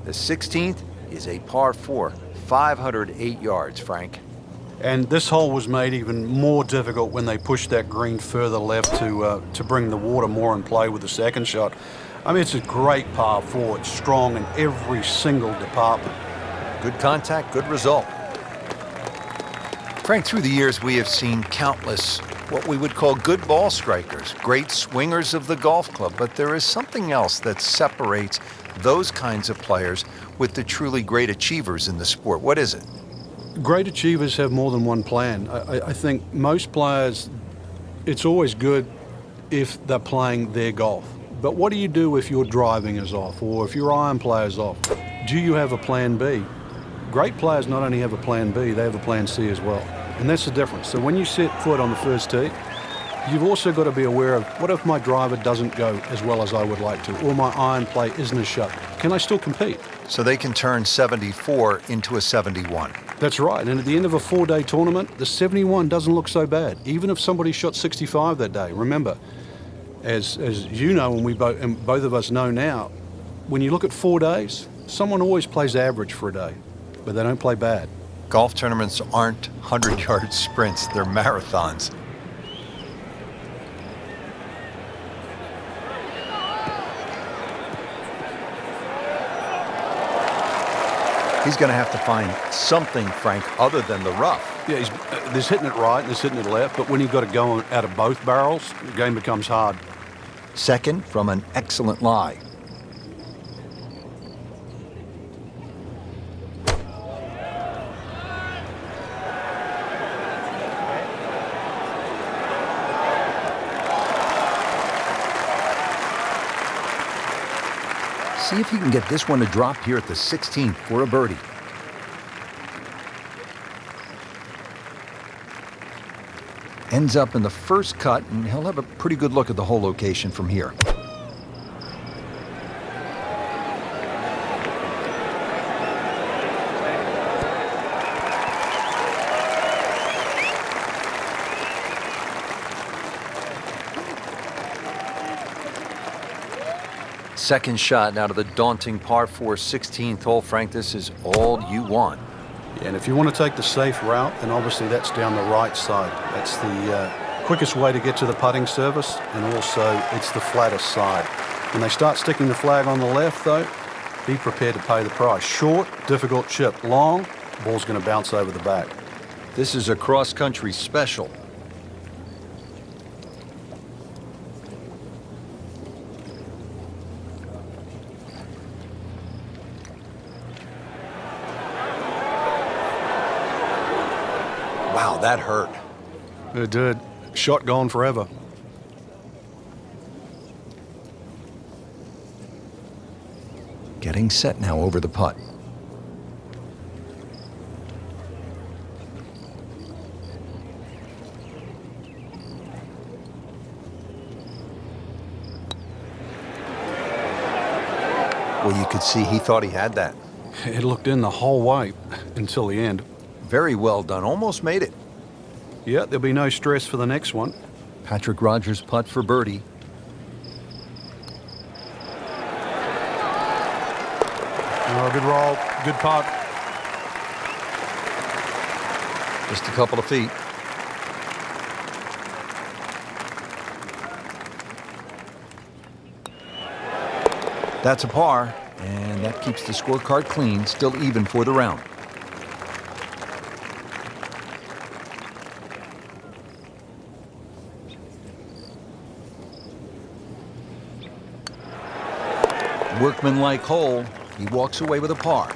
The 16th is a par 4, 508 yards, Frank. And this hole was made even more difficult when they pushed that green further left to bring the water more in play with the second shot. I mean, it's a great par 4. It's strong in every single department. Good contact, good result. Frank, through the years, we have seen countless what we would call good ball strikers, great swingers of the golf club, but there is something else that separates those kinds of players with the truly great achievers in the sport. What is it? Great achievers have more than one plan. I think most players, it's always good if they're playing their golf. But what do you do if your driving is off or if your iron play is off? Do you have a plan B? Great players not only have a plan B, they have a plan C as well. And that's the difference. So when you set foot on the first tee, you've also got to be aware of, what if my driver doesn't go as well as I would like to, or my iron play isn't as sharp? Can I still compete? So they can turn 74 into a 71. That's right. And at the end of a 4-day tournament, the 71 doesn't look so bad, even if somebody shot 65 that day. Remember, as you know, and both of us know now, when you look at 4 days, someone always plays average for a day, but they don't play bad. Golf tournaments aren't 100-yard sprints, they're marathons. He's going to have to find something, Frank, other than the rough. Yeah, there's hitting it right and there's hitting it left, but when you've got to go out of both barrels, the game becomes hard. Second from an excellent lie. See if he can get this one to drop here at the 16th for a birdie. Ends up in the first cut, and he'll have a pretty good look at the whole location from here. Second shot out of the daunting par 4 16th hole. Frank, this is all you want. Yeah, and if you want to take the safe route, then obviously that's down the right side. That's the quickest way to get to the putting surface, and also it's the flattest side. When they start sticking the flag on the left, though, be prepared to pay the price. Short, difficult chip. Long, ball's going to bounce over the back. This is a cross-country special. Wow, that hurt. It did. Shot gone forever. Getting set now over the putt. Well, you could see he thought he had that. It looked in the whole way until the end. Very well done. Almost made it. Yeah, there'll be no stress for the next one. Patrick Rodgers' putt for birdie. Oh, good roll, good putt. Just a couple of feet. That's a par, and that keeps the scorecard clean, still even for the round. Workmanlike hole, he walks away with a par.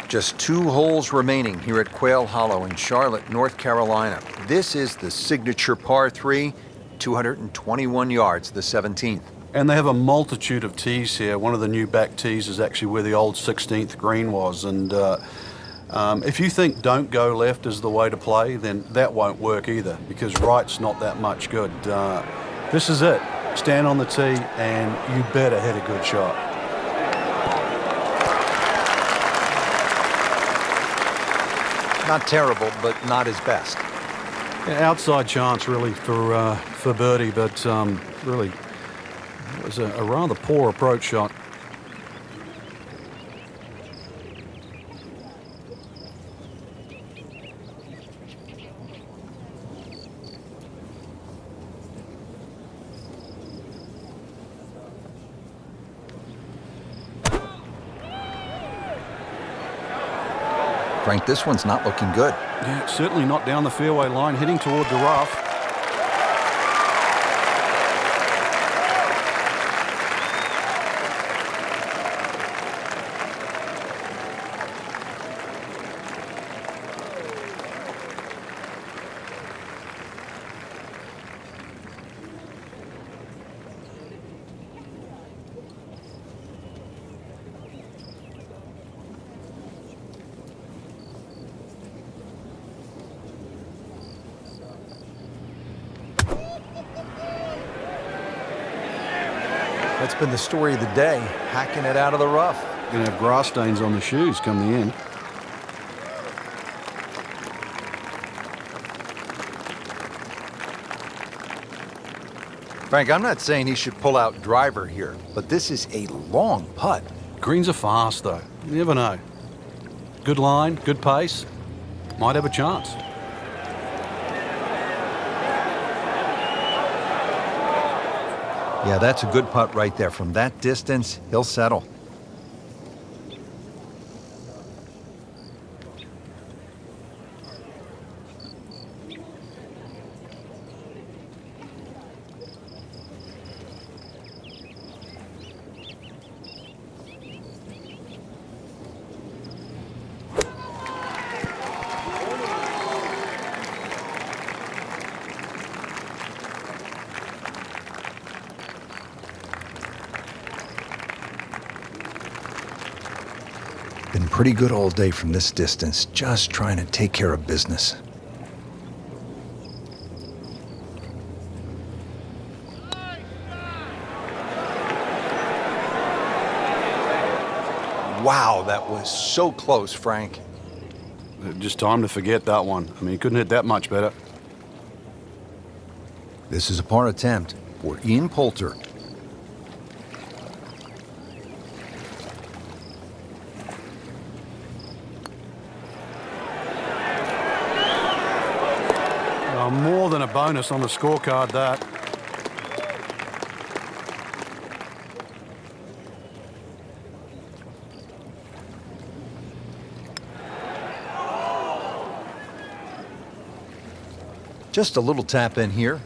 Just 2 holes remaining here at Quail Hollow in Charlotte, North Carolina. This is the signature par 3, 221 yards, the 17th. And they have a multitude of tees here. One of the new back tees is actually where the old 16th green was. And if you think don't go left is the way to play, then that won't work either, because right's not that much good. This is it. Stand on the tee and you better hit a good shot. Not terrible, but not his best. Yeah, outside chance really for birdie, but really it was a rather poor approach shot. Frank, this one's not looking good. Yeah, certainly not down the fairway line, heading toward the rough. That's been the story of the day, hacking it out of the rough. Going to have grass stains on the shoes come the end. Frank, I'm not saying he should pull out driver here, but this is a long putt. Greens are fast, though. You never know. Good line, good pace. Might have a chance. Yeah, that's a good putt right there. From that distance, he'll settle. Been pretty good all day from this distance, just trying to take care of business. Wow, that was so close, Frank. Just time to forget that one. I mean, he couldn't hit that much better. This is a par attempt for Ian Poulter. More than a bonus on the scorecard, that. Just a little tap in here.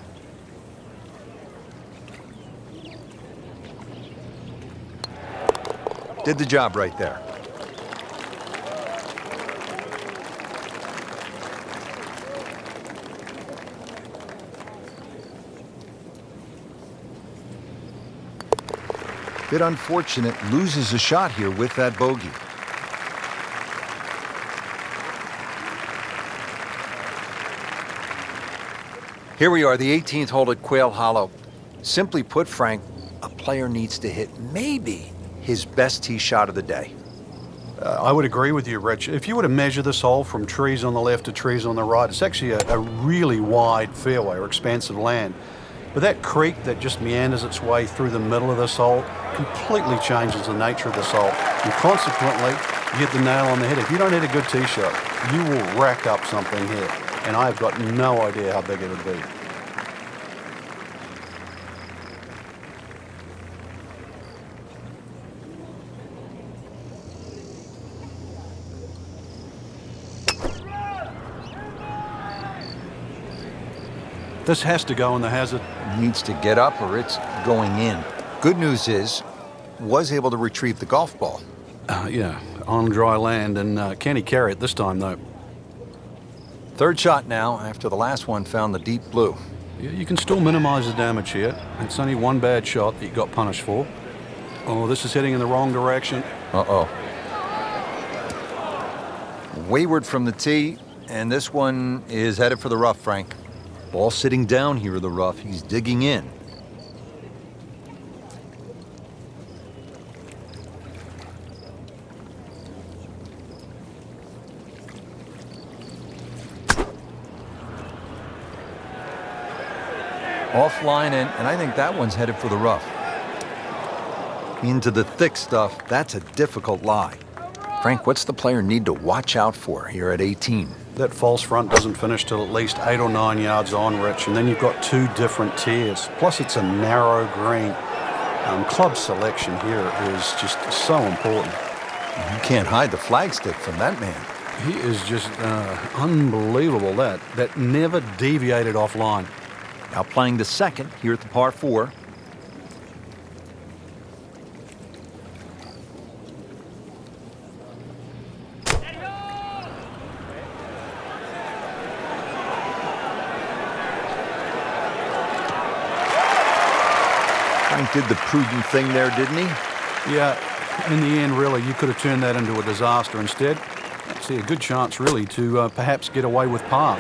Did the job right there. Bit unfortunate, loses a shot here with that bogey. Here we are, the 18th hole at Quail Hollow. Simply put, Frank, a player needs to hit maybe his best tee shot of the day. I would agree with you, Rich. If you were to measure this hole from trees on the left to trees on the right, it's actually a really wide fairway or expansive land. But that creek that just meanders its way through the middle of this hole completely changes the nature of this hole. And consequently, you hit the nail on the head. If you don't hit a good tee shot, you will rack up something here. And I've got no idea how big it would be. This has to go in the hazard. Needs to get up or it's going in. Good news is, was able to retrieve the golf ball. Yeah, on dry land, and can he carry it this time, though? Third shot now, after the last one found the deep blue. Yeah, you can still minimize the damage here. It's only one bad shot that you got punished for. Oh, this is heading in the wrong direction. Uh-oh. Wayward from the tee, and this one is headed for the rough, Frank. Ball sitting down here in the rough. He's digging in. Offline, and I think that one's headed for the rough. Into the thick stuff. That's a difficult lie. Frank, what's the player need to watch out for here at 18? That false front doesn't finish till at least 8 or 9 yards on, Rich, and then you've got two different tiers. Plus, it's a narrow green. Club selection here is just so important. You can't hide the flagstick from that man. He is just unbelievable. That never deviated offline. Now playing the second here at the par 4. Frank did the prudent thing there, didn't he? Yeah, in the end, really, you could have turned that into a disaster instead. I see a good chance, really, to perhaps get away with par.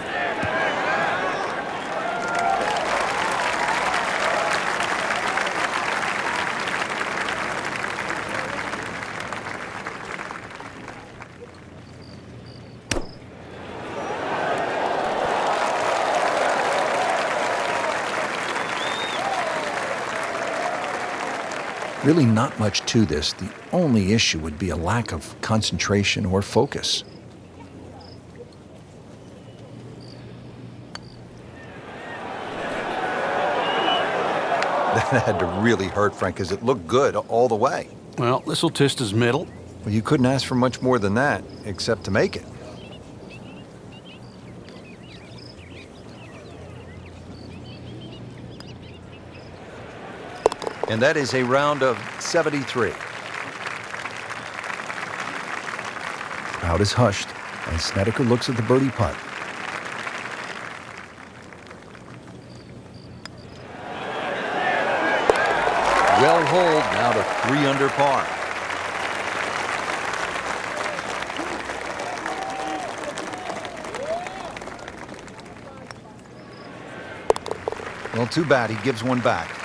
Really not much to this. The only issue would be a lack of concentration or focus. That had to really hurt, Frank, because it looked good all the way. Well, this will test his mettle. Well, you couldn't ask for much more than that, except to make it. And that is a round of 73. Crowd is hushed as Snedeker looks at the birdie putt. Well holed, now to 3 under par. Well, too bad. He gives one back.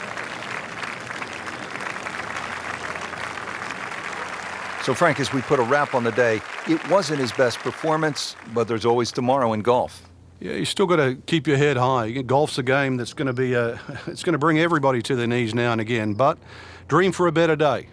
So, Frank, as we put a wrap on the day, it wasn't his best performance, but there's always tomorrow in golf. Yeah, you still got to keep your head high. Golf's a game that's going to be it's going to bring everybody to their knees now and again. But dream for a better day.